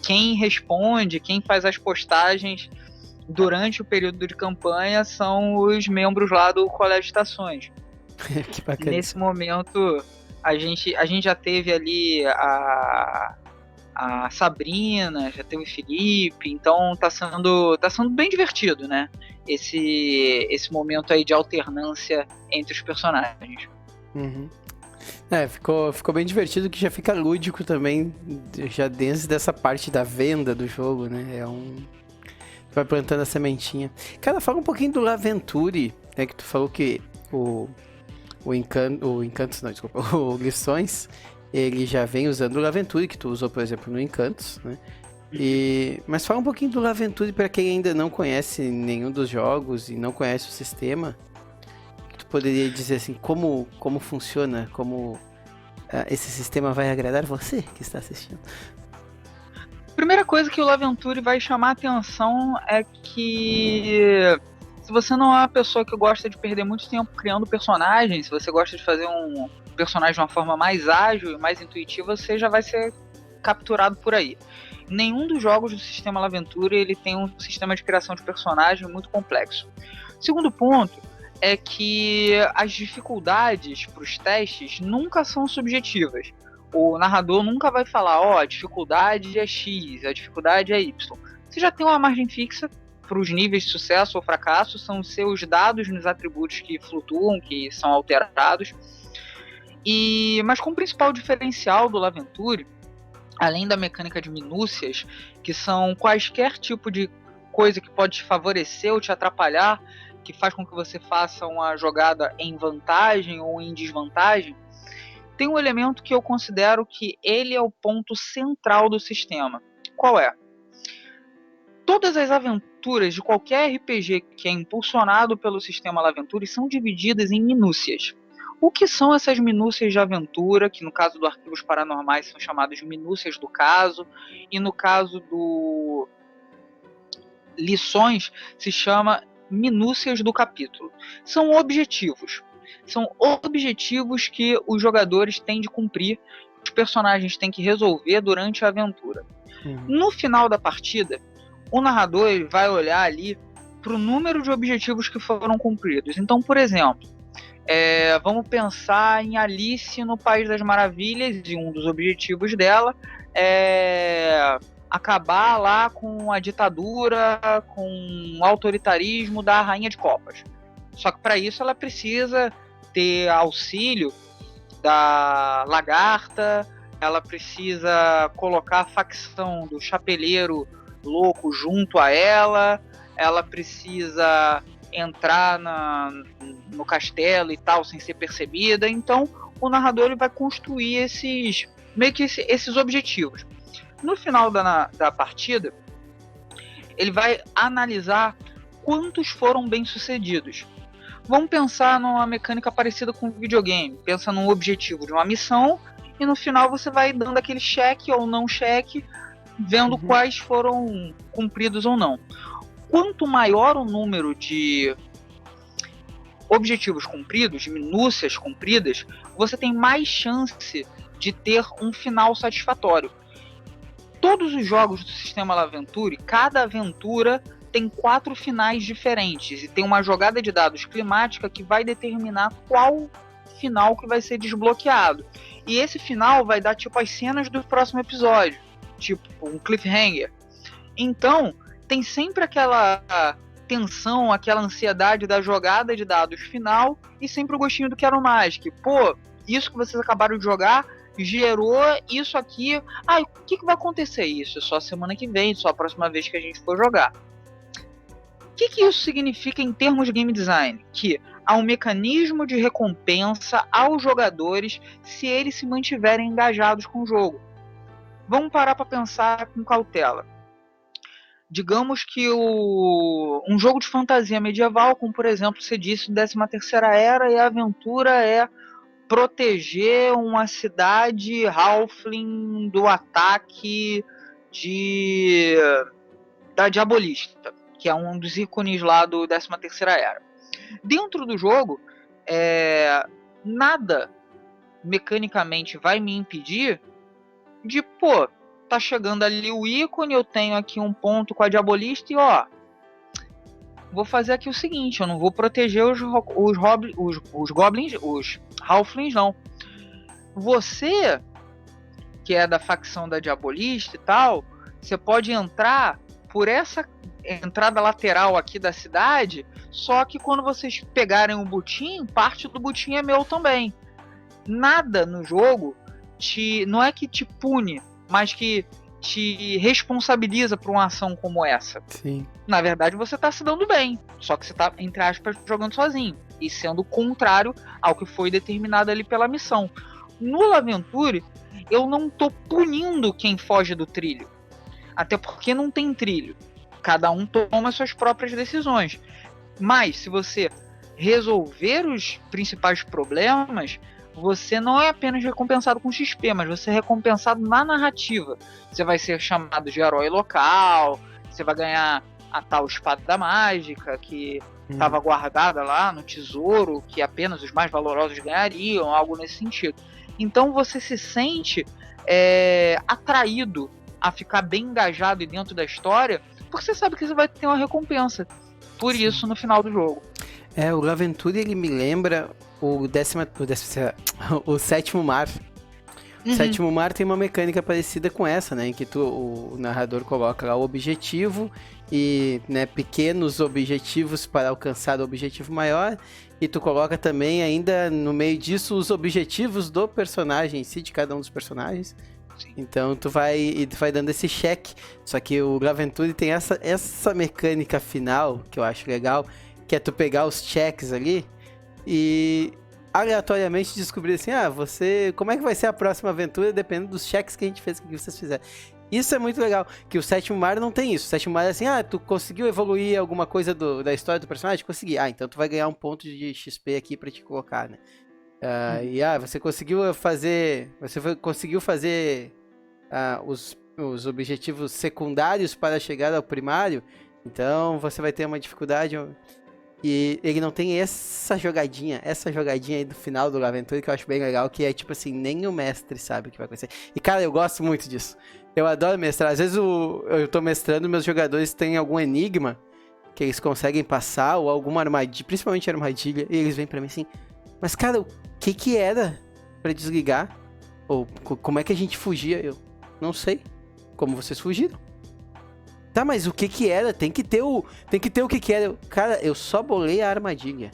Speaker 2: quem responde, quem faz as postagens durante o período de campanha são os membros lá do Colégio Estações.
Speaker 1: Que bacana.
Speaker 2: Nesse momento, a gente já teve ali a Sabrina, já teve o Felipe, então tá sendo bem divertido, né? Esse momento aí de alternância entre os personagens.
Speaker 1: Uhum. Ficou bem divertido, que já fica lúdico também, já dentro dessa parte da venda do jogo, né? Vai plantando a sementinha. Cara, fala um pouquinho do Laventure, né? Que tu falou que o Lições, ele já vem usando o Laventure, que tu usou, por exemplo, no Encantos, né? Mas fala um pouquinho do Laventure para quem ainda não conhece nenhum dos jogos e não conhece o sistema. Tu poderia dizer assim, como funciona, como esse sistema vai agradar você que está assistindo?
Speaker 2: Primeira coisa que o Laventure vai chamar a atenção é que se você não é uma pessoa que gosta de perder muito tempo criando personagens, se você gosta de fazer um personagem de uma forma mais ágil e mais intuitiva, você já vai ser capturado por aí. Nenhum dos jogos do sistema Laventure ele tem um sistema de criação de personagem muito complexo. Segundo ponto é que as dificuldades para os testes nunca são subjetivas. O narrador nunca vai falar, a dificuldade é X, a dificuldade é Y. Você já tem uma margem fixa para os níveis de sucesso ou fracasso, são seus dados nos atributos que flutuam, que são alterados. Mas como principal diferencial do Laventure, além da mecânica de minúcias, que são quaisquer tipo de coisa que pode te favorecer ou te atrapalhar, que faz com que você faça uma jogada em vantagem ou em desvantagem, tem um elemento que eu considero que ele é o ponto central do sistema. Qual é? Todas as aventuras de qualquer RPG que é impulsionado pelo sistema Laventure são divididas em minúcias. O que são essas minúcias de aventura, que no caso do Arquivos Paranormais são chamadas de minúcias do caso, e no caso do Lições se chama minúcias do capítulo. São objetivos. São objetivos que os jogadores têm de cumprir, os personagens têm que resolver durante a aventura. No final da partida, o narrador ele vai olhar ali para o número de objetivos que foram cumpridos. Então, por exemplo, vamos pensar em Alice no País das Maravilhas, e um dos objetivos dela é acabar lá com a ditadura, com o autoritarismo da Rainha de Copas. Só que para isso ela precisa ter auxílio da Lagarta, ela precisa colocar a facção do Chapeleiro Louco junto a ela precisa entrar no castelo e tal sem ser percebida. Então o narrador ele vai construir esses objetivos. No final da partida, ele vai analisar quantos foram bem sucedidos. Vamos pensar numa mecânica parecida com videogame. Pensa num objetivo de uma missão e no final você vai dando aquele cheque ou não cheque, vendo quais foram cumpridos ou não. Quanto maior o número de objetivos cumpridos, de minúcias cumpridas, você tem mais chance de ter um final satisfatório. Todos os jogos do sistema Laventure, cada aventura tem 4 finais diferentes e tem uma jogada de dados climática que vai determinar qual final que vai ser desbloqueado. E esse final vai dar tipo as cenas do próximo episódio, tipo um cliffhanger. Então, tem sempre aquela tensão, aquela ansiedade da jogada de dados final e sempre o gostinho do quero mais, que pô, isso que vocês acabaram de jogar gerou isso aqui. O que vai acontecer? Isso é só semana que vem, só a próxima vez que a gente for jogar. O que isso significa em termos de game design? Que há um mecanismo de recompensa aos jogadores se eles se mantiverem engajados com o jogo. Vamos parar para pensar com cautela. Digamos que um jogo de fantasia medieval, como por exemplo você disse, 13ª Era, e a aventura é proteger uma cidade halfling do ataque da Diabolista, que é um dos ícones lá do 13ª Era. Dentro do jogo, nada mecanicamente vai me impedir de, tá chegando ali o ícone, eu tenho aqui um ponto com a Diabolista e vou fazer aqui o seguinte, eu não vou proteger os goblins, os halflings não. Você, que é da facção da Diabolista e tal, você pode entrar por essa entrada lateral aqui da cidade, só que quando vocês pegarem o butim, parte do butim é meu também. Nada no jogo não é que te pune, mas que te responsabiliza por uma ação como essa.
Speaker 1: Sim.
Speaker 2: Na verdade, você tá se dando bem, só que você tá, entre aspas, jogando sozinho e sendo contrário ao que foi determinado ali pela missão. No Laventure, eu não tô punindo quem foge do trilho, até porque não tem trilho. Cada um toma suas próprias decisões. Mas, se você resolver os principais problemas, você não é apenas recompensado com XP, mas você é recompensado na narrativa. Você vai ser chamado de herói local, você vai ganhar a tal espada mágica que estava guardada lá no tesouro, que apenas os mais valorosos ganhariam, algo nesse sentido. Então você se sente atraído a ficar bem engajado dentro da história, porque você sabe que você vai ter uma recompensa por isso no final do jogo.
Speaker 1: O Laventure, ele me lembra o Sétimo Mar. O Sétimo Mar tem uma mecânica parecida com essa, né? Em que o narrador coloca lá o objetivo e, né, pequenos objetivos para alcançar o objetivo maior. E tu coloca também ainda no meio disso os objetivos do personagem em si, de cada um dos personagens. Sim. Então tu vai dando esse cheque. Só que o Laventure tem essa mecânica final que eu acho legal, que é tu pegar os checks ali e aleatoriamente descobrir assim, como é que vai ser a próxima aventura, dependendo dos cheques que a gente fez, que vocês fizeram. Isso é muito legal, que o sétimo mar não tem isso. O sétimo mar é assim, tu conseguiu evoluir alguma coisa da história do personagem? Consegui. Então tu vai ganhar um ponto de XP aqui pra te colocar, né? Você conseguiu fazer... conseguiu fazer os objetivos secundários para chegar ao primário, então você vai ter uma dificuldade... E ele não tem essa jogadinha aí do final do aventura que eu acho bem legal, que é tipo assim, nem o mestre sabe o que vai acontecer. E cara, eu gosto muito disso. Eu adoro mestrar. Às vezes eu tô mestrando, meus jogadores têm algum enigma que eles conseguem passar, ou alguma armadilha, principalmente armadilha, e eles vêm pra mim assim, mas cara, o que era pra desligar? Ou como é que a gente fugia? Eu não sei. Como vocês fugiram? Tá, mas o que era? Tem que ter o que era. Cara, eu só bolei a armadilha.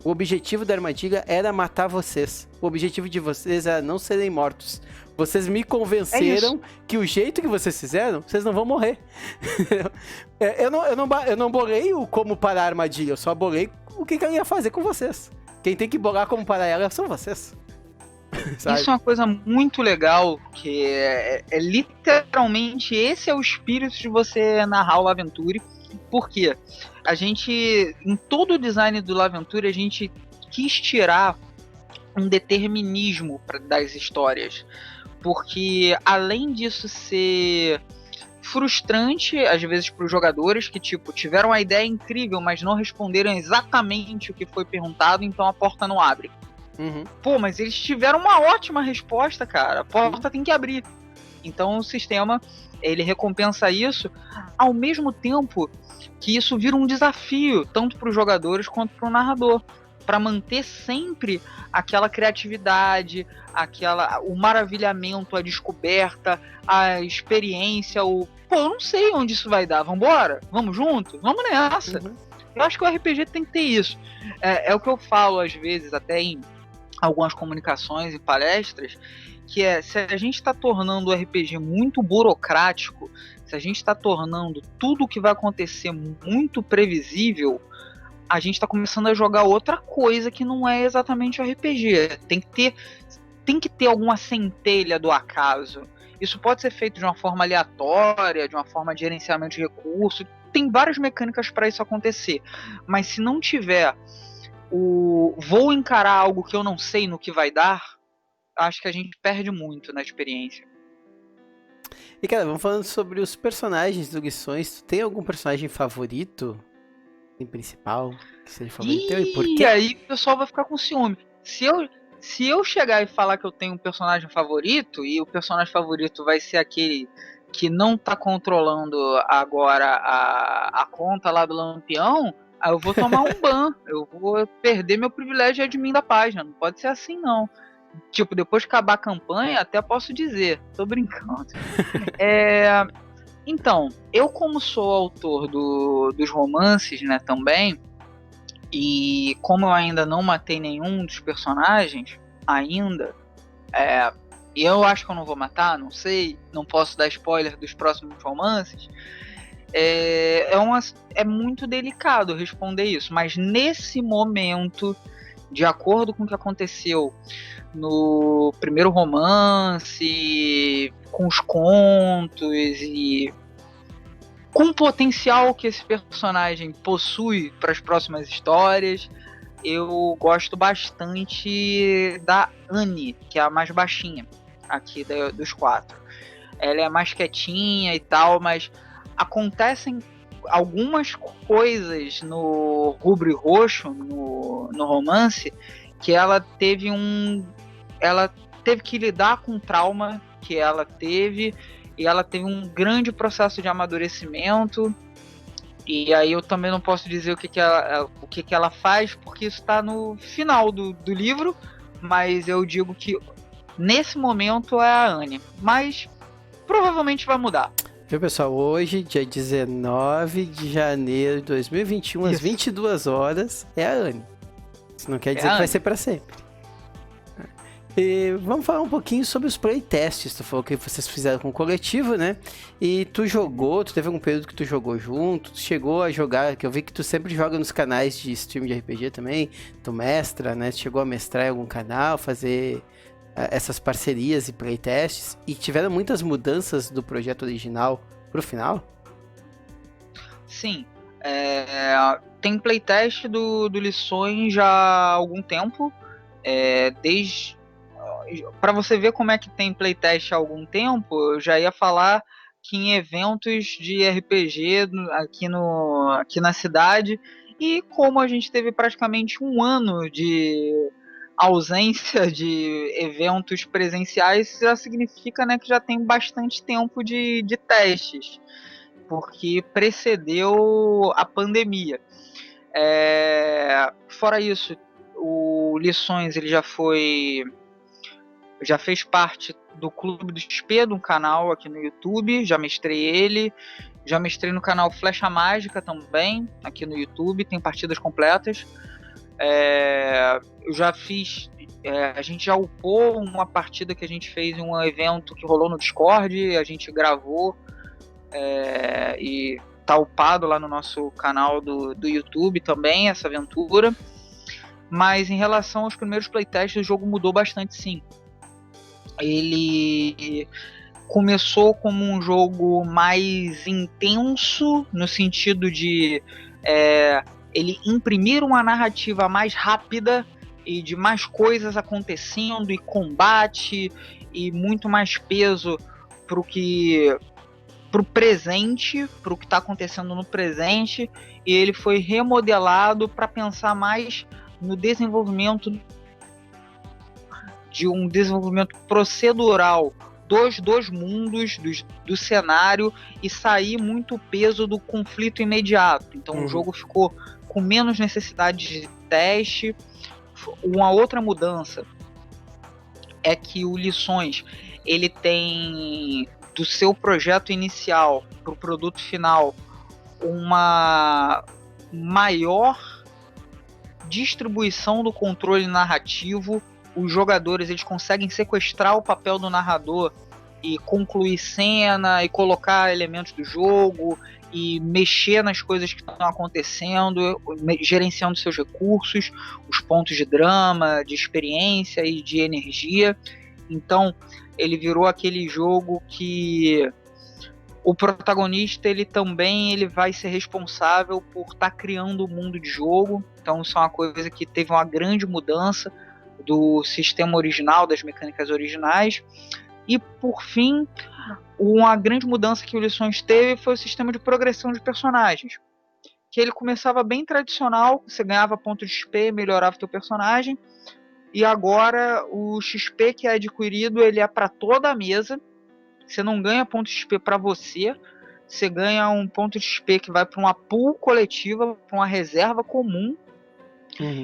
Speaker 1: O objetivo da armadilha era matar vocês. O objetivo de vocês era não serem mortos. Vocês me convenceram que o jeito que vocês fizeram, vocês não vão morrer. eu não bolei o como parar a armadilha. Eu só bolei o que ela ia fazer com vocês. Quem tem que bolar como parar ela são vocês.
Speaker 2: Sabe? Isso é uma coisa muito legal, que é literalmente esse é o espírito de você narrar o Laventure, porque a gente, em todo o design do Laventure, a gente quis tirar um determinismo das histórias, porque além disso ser frustrante, às vezes, para os jogadores que, tipo, tiveram uma ideia incrível, mas não responderam exatamente o que foi perguntado, então a porta não abre.
Speaker 1: Uhum.
Speaker 2: Pô, mas eles tiveram uma ótima resposta, cara. A porta tem que abrir. Então o sistema, ele recompensa isso, ao mesmo tempo que isso vira um desafio, tanto para os jogadores quanto para o narrador, para manter sempre aquela criatividade, o maravilhamento, a descoberta, a experiência, pô, eu não sei onde isso vai dar, vambora? Vamos junto? Vamos nessa.
Speaker 1: Uhum.
Speaker 2: Eu acho que o RPG tem que ter isso. É o que eu falo às vezes, até em algumas comunicações e palestras, que se a gente está tornando o RPG muito burocrático, se a gente está tornando tudo o que vai acontecer muito previsível, a gente está começando a jogar outra coisa que não é exatamente o RPG. Tem que ter alguma centelha do acaso. Isso pode ser feito de uma forma aleatória, de uma forma de gerenciamento de recursos. Tem várias mecânicas para isso acontecer. Mas se não tiver vou encarar algo que eu não sei no que vai dar, acho que a gente perde muito na experiência.
Speaker 1: E cara, vamos falando sobre os personagens do Guições. Tu tem algum personagem favorito? Em principal? Que seja favorito? E por quê?
Speaker 2: E aí o pessoal vai ficar com ciúme. Se eu chegar e falar que eu tenho um personagem favorito, e o personagem favorito vai ser aquele que não tá controlando agora a conta lá do Lampião, aí eu vou tomar um ban, eu vou perder meu privilégio de admin da página. Não pode ser assim, não. Tipo, depois de acabar a campanha, até posso dizer. Tô brincando. Então, eu como sou autor dos romances, né, também, e como eu ainda não matei nenhum dos personagens, ainda, e eu acho que eu não vou matar, não sei, não posso dar spoiler dos próximos romances, é muito delicado responder isso, mas nesse momento, de acordo com o que aconteceu no primeiro romance, com os contos e com o potencial que esse personagem possui para as próximas histórias, eu gosto bastante da Annie, que é a mais baixinha aqui dos quatro. Ela é mais quietinha e tal, mas acontecem algumas coisas no Rubro e Roxo, no romance, que ela teve que lidar com o trauma que ela teve, e ela teve um grande processo de amadurecimento. E aí eu também não posso dizer o que ela faz, porque isso está no final do livro, mas eu digo que nesse momento é a Annie, mas provavelmente vai mudar.
Speaker 1: Viu, pessoal? Hoje, dia 19 de janeiro de 2021, às 22 horas, é a Annie. Isso não quer dizer que vai ser para sempre. E vamos falar um pouquinho sobre os playtests. Tu falou que vocês fizeram com o coletivo, né? E tu teve algum período que tu jogou junto, tu chegou a jogar, que eu vi que tu sempre joga nos canais de stream de RPG também, tu mestra, né? Tu chegou a mestrar em algum canal, fazer essas parcerias e playtests, e tiveram muitas mudanças do projeto original pro final?
Speaker 2: Sim. Tem playtest do Lições já há algum tempo. Para você ver como é que tem playtest há algum tempo, eu já ia falar que em eventos de RPG aqui na cidade, e como a gente teve praticamente um ano de ausência de eventos presenciais, já significa, né, que já tem bastante tempo de testes, porque precedeu a pandemia. Fora isso, o Lições ele já fez parte do Clube do XP, de um canal aqui no YouTube, já mestrei ele, já mestrei no canal Flecha Mágica também, aqui no YouTube, tem partidas completas. Eu já fiz, a gente já upou uma partida que a gente fez em um evento que rolou no Discord, a gente gravou e tá upado lá no nosso canal do YouTube também, essa aventura. Mas em relação aos primeiros playtests, o jogo mudou bastante, sim. Ele começou como um jogo mais intenso, no sentido de ele imprimir uma narrativa mais rápida e de mais coisas acontecendo, e combate, e muito mais peso pro presente, pro que está acontecendo no presente, e ele foi remodelado para pensar mais no desenvolvimento de um desenvolvimento procedural dos dois mundos, do cenário, e sair muito peso do conflito imediato. Então o jogo ficou com menos necessidade de teste. Uma outra mudança é que o Lições ele tem, do seu projeto inicial para o produto final, uma maior distribuição do controle narrativo. Os jogadores eles conseguem sequestrar o papel do narrador e concluir cena, e colocar elementos do jogo, e mexer nas coisas que estão acontecendo, gerenciando seus recursos, os pontos de drama, de experiência e de energia. Então ele virou aquele jogo que o protagonista ele vai ser responsável por estar criando o mundo de jogo. Então isso é uma coisa que teve uma grande mudança do sistema original, das mecânicas originais. E por fim, uma grande mudança que o Lições teve foi o sistema de progressão de personagens, que ele começava bem tradicional, você ganhava ponto de XP, melhorava o teu personagem, e agora o XP que é adquirido ele é para toda a mesa. Você não ganha ponto de XP para você ganha um ponto de XP que vai para uma pool coletiva, para uma reserva comum.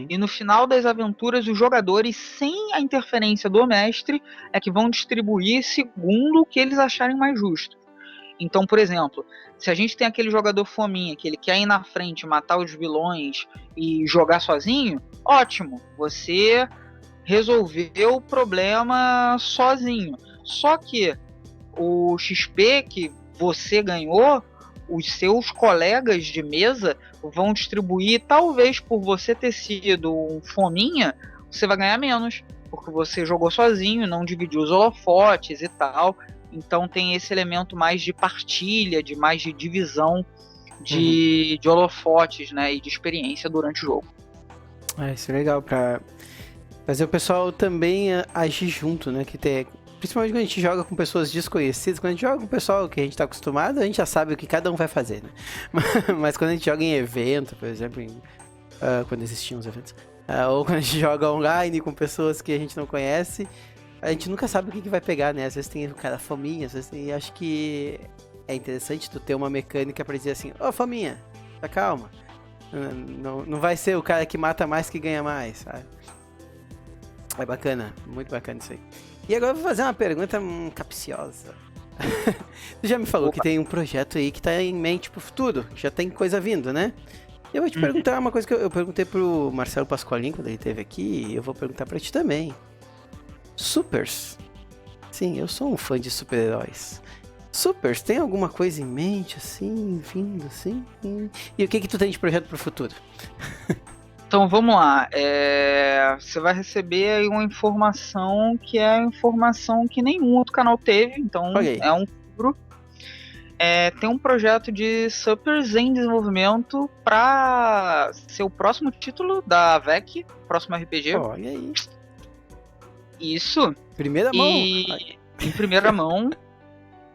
Speaker 2: E no final das aventuras, os jogadores, sem a interferência do mestre, é que vão distribuir segundo o que eles acharem mais justo. Então, por exemplo, se a gente tem aquele jogador fominha, que ele quer ir na frente, matar os vilões e jogar sozinho, ótimo, você resolveu o problema sozinho. Só que o XP que você ganhou, os seus colegas de mesa vão distribuir, talvez por você ter sido um fominha, você vai ganhar menos, porque você jogou sozinho, não dividiu os holofotes e tal. Então tem esse elemento mais de partilha, mais de divisão de holofotes, né, e de experiência durante o jogo.
Speaker 1: Isso é legal, pra fazer o pessoal também agir junto, né, principalmente quando a gente joga com pessoas desconhecidas. Quando a gente joga com o pessoal que a gente tá acostumado, a gente já sabe o que cada um vai fazer, né? Mas quando a gente joga em evento, por exemplo, quando existiam os eventos, ou quando a gente joga online com pessoas que a gente não conhece, a gente nunca sabe o que vai pegar, né? Às vezes tem o cara fominha, às vezes tem... Acho que é interessante tu ter uma mecânica pra dizer assim, fominha, tá calma. Não vai ser o cara que mata mais que ganha mais, sabe? É bacana, muito bacana isso aí. E agora eu vou fazer uma pergunta capciosa. Tu já me falou que tem um projeto aí que tá em mente pro futuro, que já tem coisa vindo, né? Eu vou te perguntar uma coisa que eu perguntei pro Marcelo Pasqualin quando ele esteve aqui, e eu vou perguntar pra ti também. Supers. Sim, eu sou um fã de super-heróis. Supers, tem alguma coisa em mente, assim, vindo, assim? E o que tu tem de projeto pro futuro?
Speaker 2: Então vamos lá. Você vai receber aí uma informação que é informação que nenhum outro canal teve. Então
Speaker 1: Ok.
Speaker 2: é um livro. Tem um projeto de Supers em desenvolvimento para ser o próximo título da VEC, próximo RPG.
Speaker 1: Olha aí.
Speaker 2: Isso.
Speaker 1: Primeira mão.
Speaker 2: E em primeira mão.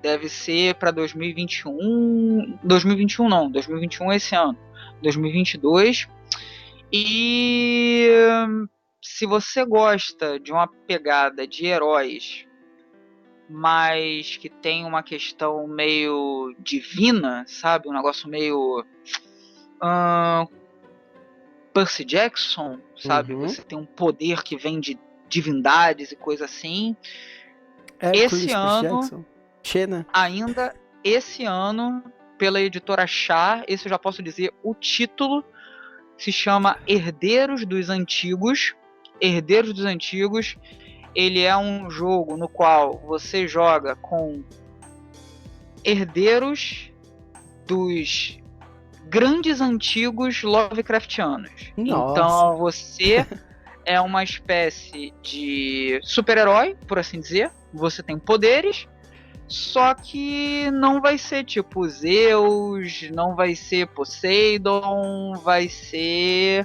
Speaker 2: Deve ser para 2021. 2021 não, 2021 é esse ano. 2022. E se você gosta de uma pegada de heróis, mas que tem uma questão meio divina, sabe? Um negócio meio Percy Jackson, sabe?
Speaker 1: Uhum.
Speaker 2: Você tem um poder que vem de divindades e coisa assim.
Speaker 1: Hércules,
Speaker 2: Esse
Speaker 1: Percy
Speaker 2: ano,
Speaker 1: Jackson. Xena.
Speaker 2: ainda esse ano, pela editora Chá, esse eu já posso dizer, o título se chama Herdeiros dos Antigos. Herdeiros dos Antigos, ele é um jogo no qual você joga com herdeiros dos grandes antigos Lovecraftianos.
Speaker 1: Nossa.
Speaker 2: Então você é uma espécie de super-herói, por assim dizer. Você tem poderes, só que não vai ser tipo Zeus, não vai ser Poseidon, vai ser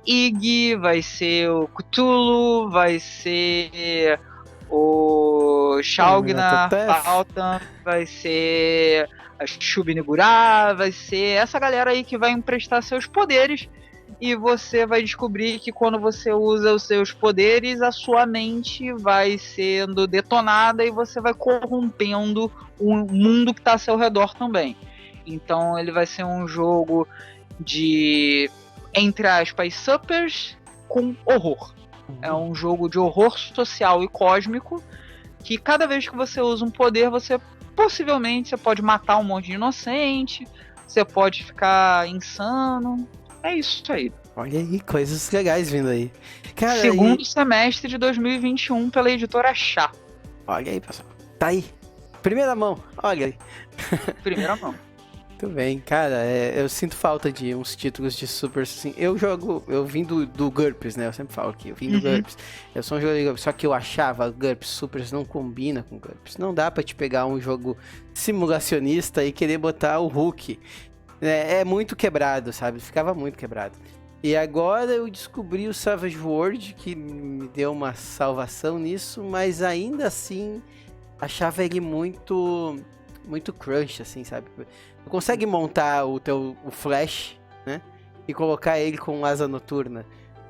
Speaker 2: Ig, vai ser o Cthulhu, vai ser o Shaugnar,
Speaker 1: Nyarlathotep.
Speaker 2: Faltan, vai ser a Shub-Niggurath, vai ser essa galera aí que vai emprestar seus poderes. E você vai descobrir que quando você usa os seus poderes, a sua mente vai sendo detonada e você vai corrompendo o mundo que está ao seu redor também. Então ele vai ser um jogo de, entre aspas, suppers com horror. É um jogo de horror social e cósmico que cada vez que você usa um poder, você possivelmente pode matar um monte de inocente, você pode ficar insano. É isso aí.
Speaker 1: Olha aí, coisas legais vindo aí. Cara,
Speaker 2: Segundo semestre de 2021 pela editora Chá.
Speaker 1: Olha aí, pessoal. Tá aí. Primeira mão. Olha aí.
Speaker 2: Primeira mão.
Speaker 1: Muito bem, cara. Eu sinto falta de uns títulos de super assim. Eu vim do GURPS, né? Eu sempre falo aqui, eu vim do GURPS. Eu sou um jogador de GURPS, só que eu achava GURPS Supers não combina com GURPS. Não dá pra te pegar um jogo simulacionista e querer botar o Hulk. É muito quebrado, sabe? Ficava muito quebrado. E agora eu descobri o Savage World, que me deu uma salvação nisso, mas ainda assim achava ele muito crunch, assim, sabe? Tu consegue montar o Flash, né? E colocar ele com asa noturna.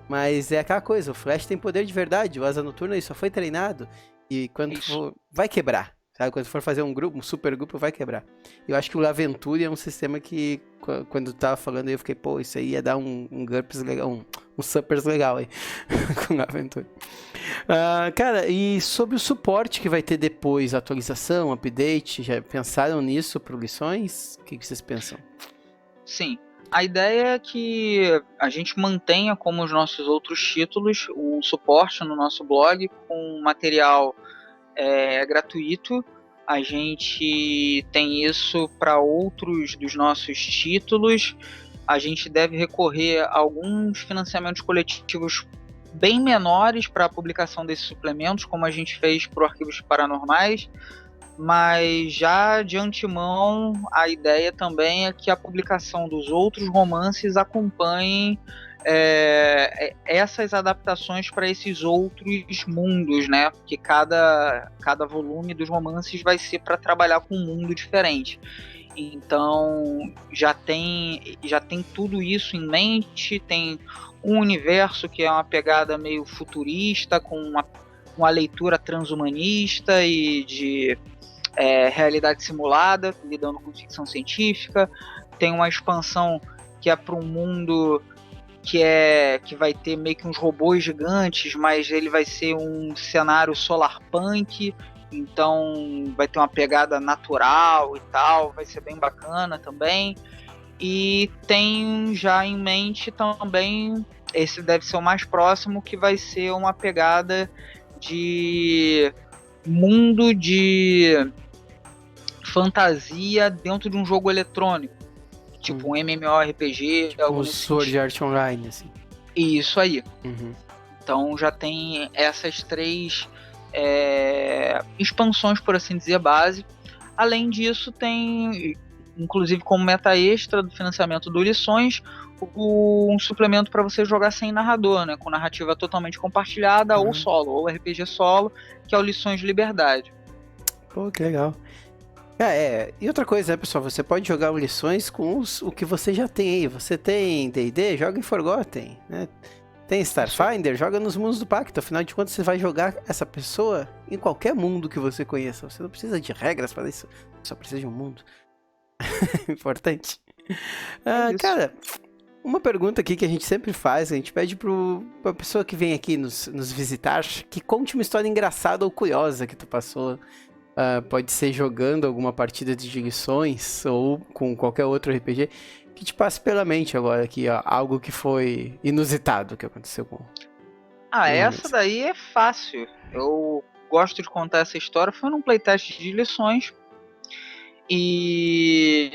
Speaker 1: Mas é aquela coisa, o Flash tem poder de verdade, o asa noturna ele só foi treinado. E quando for, vai quebrar, sabe? Quando for fazer um super grupo, vai quebrar. Eu acho que o Laventure é um sistema que, quando tu tava falando, eu fiquei, pô, isso aí ia dar um GURPS legal, um Suppers legal aí, com o Laventure. Cara, e sobre o suporte que vai ter depois, atualização, update, já pensaram nisso para lições? O que vocês pensam?
Speaker 2: Sim, a ideia é que a gente mantenha, como os nossos outros títulos, o suporte no nosso blog com material gratuito. A gente tem isso para outros dos nossos títulos. A gente deve recorrer a alguns financiamentos coletivos bem menores para a publicação desses suplementos, como a gente fez para o Arquivos Paranormais, mas já de antemão a ideia também é que a publicação dos outros romances acompanhe essas adaptações para esses outros mundos, né? Porque cada volume dos romances vai ser para trabalhar com um mundo diferente. Então já tem tudo isso em mente, tem um universo que é uma pegada meio futurista, com uma leitura transhumanista e de realidade simulada, lidando com ficção científica. Tem uma expansão que é para um mundo que vai ter meio que uns robôs gigantes, mas ele vai ser um cenário solarpunk, então vai ter uma pegada natural e tal, vai ser bem bacana também. E tem já em mente também, esse deve ser o mais próximo, que vai ser uma pegada de mundo de fantasia dentro de um jogo eletrônico, tipo um MMORPG,
Speaker 1: tipo um Sword Art Online, assim.
Speaker 2: Isso aí.
Speaker 1: Uhum.
Speaker 2: Então já tem essas 3 expansões, por assim dizer, base. Além disso, tem, inclusive como meta extra do financiamento do Lições, um suplemento para você jogar sem narrador, né, com narrativa totalmente compartilhada, ou solo, ou RPG solo, que é o Lições de Liberdade.
Speaker 1: Pô, que legal. E outra coisa, né, pessoal? Você pode jogar Lições com o que você já tem aí. Você tem D&D, joga em Forgotten, né? Tem Starfinder, joga nos mundos do Pacto. Afinal de contas, você vai jogar essa pessoa em qualquer mundo que você conheça. Você não precisa de regras para isso. Só precisa de um mundo. Importante. Cara, uma pergunta aqui que a gente sempre faz, a gente pede pra pessoa que vem aqui nos visitar, que conte uma história engraçada ou curiosa que tu passou. Pode ser jogando alguma partida de Lições ou com qualquer outro RPG que te passe pela mente agora aqui, ó, algo que foi inusitado que aconteceu com...
Speaker 2: Essa daí é fácil. Eu gosto de contar essa história. Foi num playtest de Lições e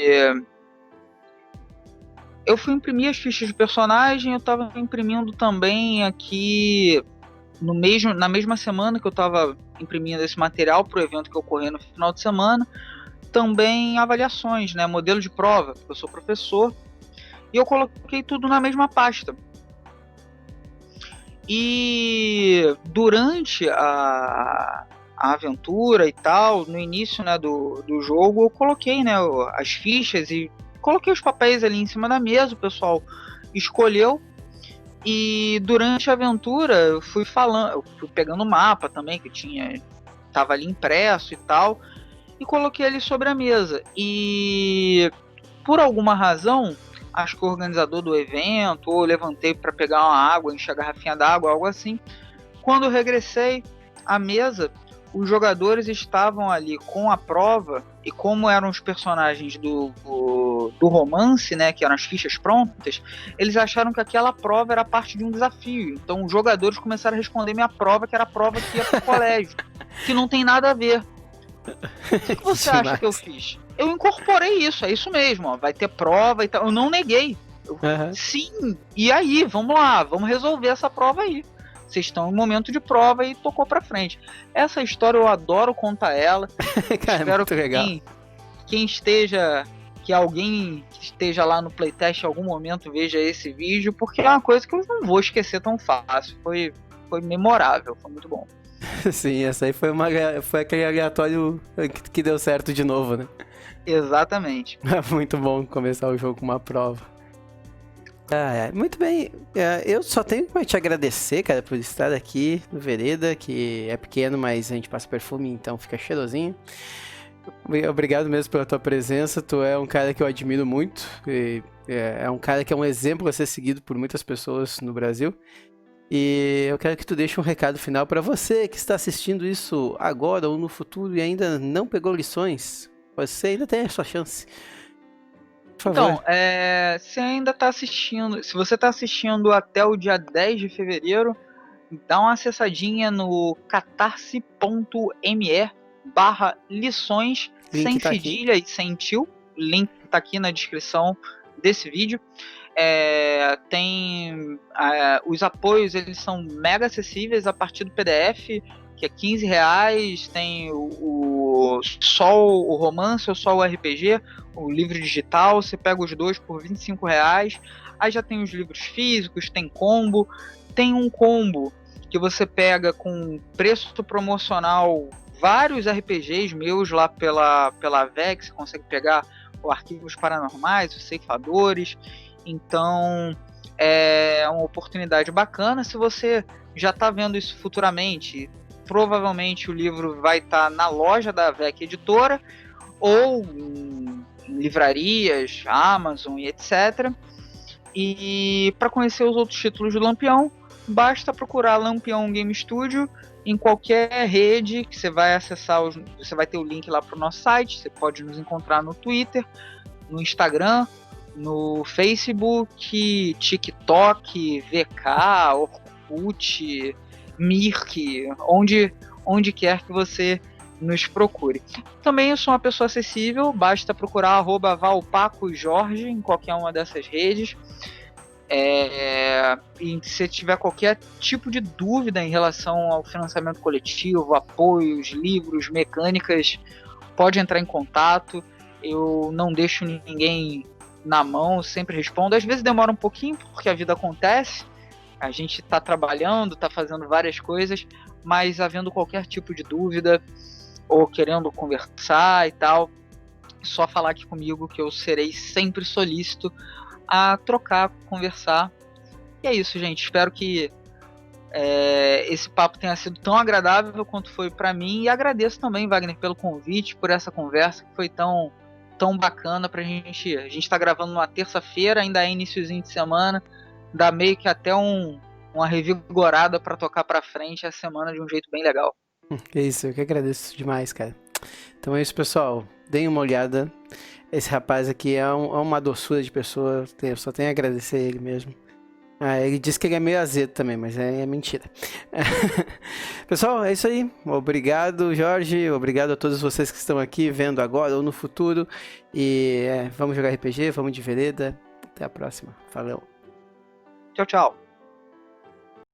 Speaker 2: eu fui imprimir as fichas de personagem. Eu tava imprimindo também aqui na mesma semana que eu tava imprimindo esse material pro evento que ocorreu no final de semana, também avaliações, né, modelo de prova, porque eu sou professor, e eu coloquei tudo na mesma pasta. E durante a aventura e tal, no início, né, do jogo, eu coloquei, né, as fichas e coloquei os papéis ali em cima da mesa, o pessoal escolheu. E durante a aventura eu fui pegando o mapa também, que tava ali impresso e tal, e coloquei ali sobre a mesa. E por alguma razão, acho que o organizador do evento, ou eu levantei para pegar uma água, encher a garrafinha d'água, algo assim. Quando eu regressei à mesa, os jogadores estavam ali com a prova, e como eram os personagens do romance, né, que eram as fichas prontas, eles acharam que aquela prova era parte de um desafio. Então os jogadores começaram a responder minha prova, que era a prova que ia pro colégio, que não tem nada a ver. O que você acha que eu fiz? Eu incorporei isso, é isso mesmo, ó, vai ter prova e tal. Eu não neguei. Sim, e aí, vamos lá, vamos resolver essa prova aí. Vocês estão em momento de prova e tocou pra frente. Essa história eu adoro contar ela.
Speaker 1: Cara, espero que legal.
Speaker 2: Que alguém que esteja lá no playtest em algum momento veja esse vídeo, porque é uma coisa que eu não vou esquecer tão fácil. Foi memorável, foi muito bom.
Speaker 1: Sim, essa aí foi aquele aleatório que deu certo de novo, né?
Speaker 2: Exatamente.
Speaker 1: Muito bom começar o jogo com uma prova. Muito bem, eu só tenho que te agradecer, cara, por estar aqui no Vereda, que é pequeno, mas a gente passa perfume, então fica cheirosinho. Obrigado mesmo pela tua presença, tu é um cara que eu admiro muito, é um cara que é um exemplo a ser seguido por muitas pessoas no Brasil. E eu quero que tu deixe um recado final para você que está assistindo isso agora ou no futuro e ainda não pegou lições. Você ainda tem a sua chance.
Speaker 2: Então, se ainda tá assistindo, se você tá assistindo até o dia 10 de fevereiro, dá uma acessadinha no catarse.me/lições, sem cedilha e sem tio. O link tá aqui na descrição desse vídeo. Tem os apoios, eles são mega acessíveis a partir do PDF, que é R$15. Tem só o romance ou só o RPG, o livro digital, você pega os dois por R$25. Aí já tem os livros físicos, tem combo. Tem um combo que você pega com preço promocional, vários RPGs meus lá pela VEX, você consegue pegar o Arquivos Paranormais, os Ceifadores. Então é uma oportunidade bacana. Se você já está vendo isso futuramente, provavelmente o livro vai estar na loja da VEC Editora ou em livrarias, Amazon e etc. E para conhecer os outros títulos do Lampião, basta procurar Lampião Game Studio em qualquer rede que você vai acessar. Você vai ter o link lá para o nosso site. Você pode nos encontrar no Twitter, no Instagram, no Facebook, TikTok, VK, Orkut, Mirk, onde quer que você nos procure. Também eu sou uma pessoa acessível, basta procurar @valpacojorge em qualquer uma dessas redes. E se tiver qualquer tipo de dúvida em relação ao financiamento coletivo, apoios, livros, mecânicas, pode entrar em contato. Eu não deixo ninguém na mão, sempre respondo. Às vezes demora um pouquinho, porque a vida acontece, a gente está trabalhando, está fazendo várias coisas, mas havendo qualquer tipo de dúvida ou querendo conversar e tal, só falar aqui comigo que eu serei sempre solícito a trocar, conversar. E é isso, gente. Espero que esse papo tenha sido tão agradável quanto foi para mim, e agradeço também, Wagner, pelo convite, por essa conversa que foi tão bacana pra gente. A gente tá gravando numa terça-feira, ainda é iniciozinho de semana, dá meio que até uma revigorada para tocar para frente a semana de um jeito bem legal.
Speaker 1: É isso, eu que agradeço demais, cara. Então é isso, pessoal. Deem uma olhada. Esse rapaz aqui é uma doçura de pessoa. Eu só tenho a agradecer ele mesmo. Ele disse que ele é meio azedo também, mas é mentira. Pessoal, é isso aí. Obrigado, Jorge. Obrigado a todos vocês que estão aqui vendo agora ou no futuro. E vamos jogar RPG, vamos de vereda. Até a próxima. Valeu.
Speaker 2: Tchau, tchau.